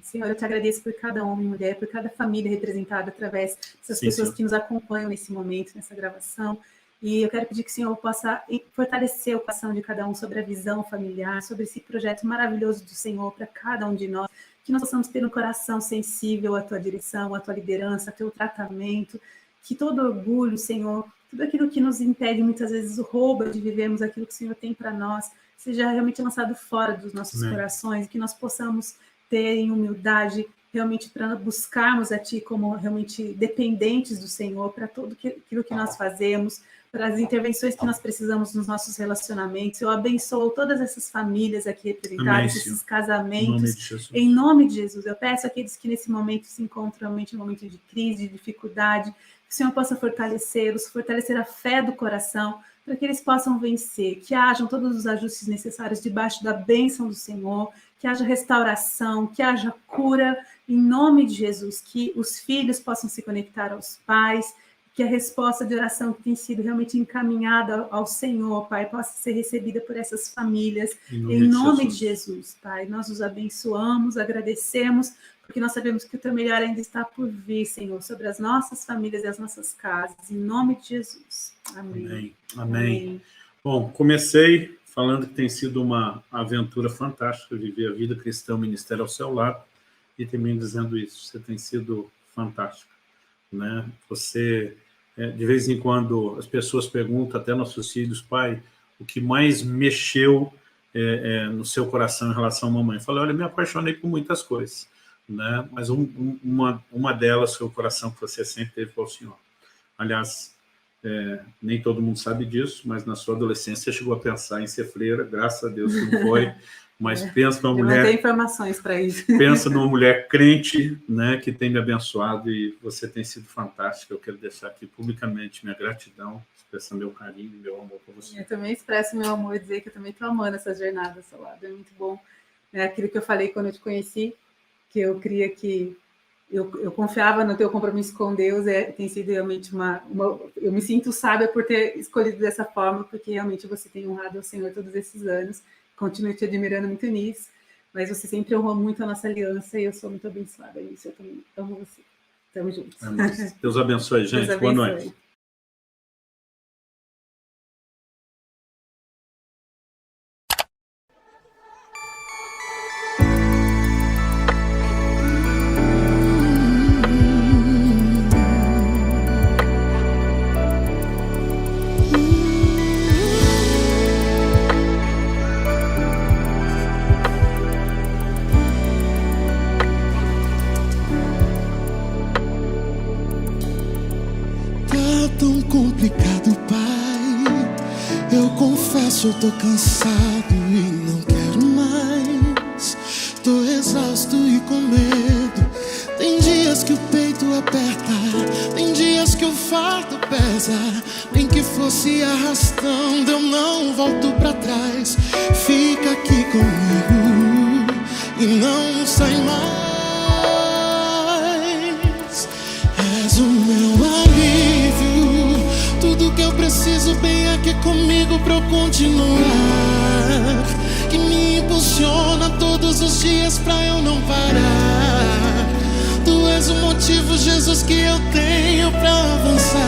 Senhor, eu te agradeço por cada homem e mulher, por cada família representada através dessas pessoas que nos acompanham nesse momento, nessa gravação. E eu quero pedir que o Senhor possa fortalecer o coração de cada um sobre a visão familiar, sobre esse projeto maravilhoso do Senhor para cada um de nós, que nós possamos ter um coração sensível à tua direção, à tua liderança, ao teu tratamento, que todo orgulho, Senhor, tudo aquilo que nos impede, muitas vezes, rouba de vivermos aquilo que o Senhor tem para nós, seja realmente lançado fora dos nossos corações, que nós possamos ter em humildade, realmente para buscarmos a Ti como realmente dependentes do Senhor, para tudo aquilo que nós fazemos, para as intervenções que nós precisamos nos nossos relacionamentos. Eu abençoo todas essas famílias aqui representadas, esses casamentos, em nome de Jesus. Eu peço àqueles que nesse momento se encontram realmente em um momento de crise, de dificuldade, que o Senhor possa fortalecê-los, fortalecer a fé do coração, para que eles possam vencer, que hajam todos os ajustes necessários debaixo da bênção do Senhor, que haja restauração, que haja cura, em nome de Jesus, que os filhos possam se conectar aos pais, que a resposta de oração que tem sido realmente encaminhada ao Senhor, Pai, possa ser recebida por essas famílias, em nome de Jesus, Pai. Nós os abençoamos, agradecemos, porque nós sabemos que o teu melhor ainda está por vir, Senhor, sobre as nossas famílias e as nossas casas, em nome de Jesus. Amém. Amém. Bom, comecei falando que tem sido uma aventura fantástica viver a vida cristã, o ministério ao seu lado, e termino dizendo isso, você tem sido fantástica, né? Você, de vez em quando, as pessoas perguntam, até nossos filhos, pai, o que mais mexeu no seu coração em relação à mamãe? Eu falei, olha, me apaixonei por muitas coisas, né? Mas uma delas foi o coração que você sempre teve para o Senhor. Aliás, nem todo mundo sabe disso, mas na sua adolescência chegou a pensar em ser freira, graças a Deus que não foi, mas pensa numa mulher... Eu não tenho informações para isso. Pensa numa mulher crente, né, que tem me abençoado, e você tem sido fantástica. Eu quero deixar aqui publicamente minha gratidão, expressar meu carinho e meu amor por você. Eu também expresso meu amor e dizer que eu também estou amando essa jornada ao seu lado, é muito bom. É aquilo que eu falei quando eu te conheci, que eu queria que... Eu confiava no teu compromisso com Deus, tem sido realmente eu me sinto sábia por ter escolhido dessa forma, porque realmente você tem honrado ao Senhor todos esses anos, continuo te admirando muito nisso, mas você sempre honrou muito a nossa aliança e eu sou muito abençoada nisso, eu também amo você. Estamos juntos. Deus abençoe, gente. Deus abençoe. Boa noite. Eu tô cansado e não quero mais. Tô exausto e com medo. Tem dias que o peito aperta, tem dias que o fardo pesa. Nem que fosse arrastando, eu não volto pra trás. Fica aqui comigo e não sai mais. És o meu alívio, tudo que eu preciso bem aqui comigo pra eu continuar. que me impulsiona todos os dias pra eu não parar. Tu és o motivo, Jesus, que eu tenho pra avançar.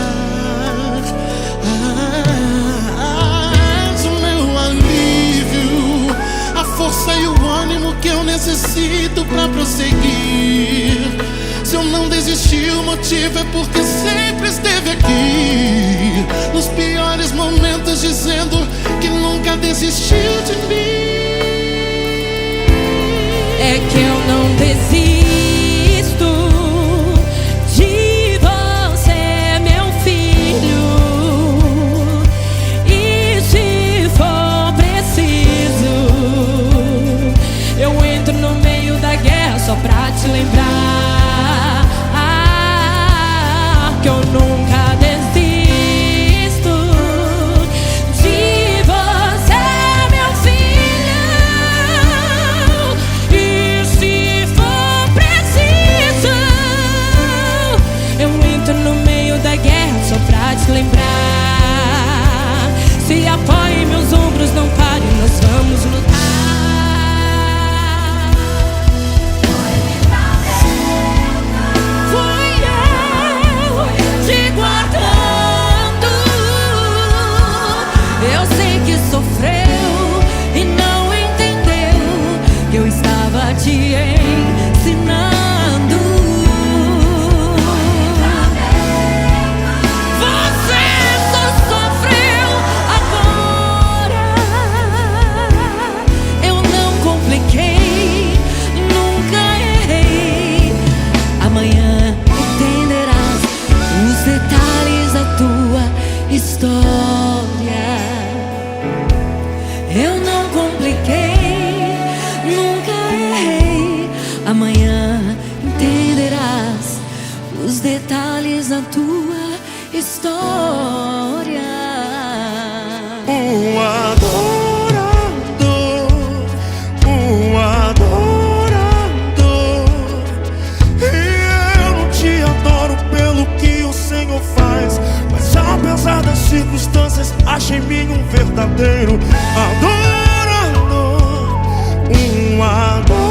És o meu alívio, a força e o ânimo que eu necessito pra prosseguir. Se eu não desisti, o motivo é porque sempre esteve aqui, nos piores momentos, dizendo que nunca desistiu de mim. É que eu não desisto de você, meu filho. E se for preciso, eu entro no meio da guerra só pra te lembrar que eu nunca desisto de você, meu filho. E se for preciso, eu entro no meio da guerra só pra te lembrar. Se apoie meus ombros, não pare, nós vamos lutar. Eu sei que sofreu e não entendeu que eu estava te ensinando. Você só sofreu agora. Eu não compliquei, nunca errei. Amanhã entenderás os detalhes da tua história. Eu não compliquei, nunca errei. Amanhã entenderás os detalhes da tua história. Um adorador, um adorador. E eu não te adoro pelo que o Senhor faz, mas apesar das circunstâncias, acha em mim um verdadeiro adorador. Um adorador.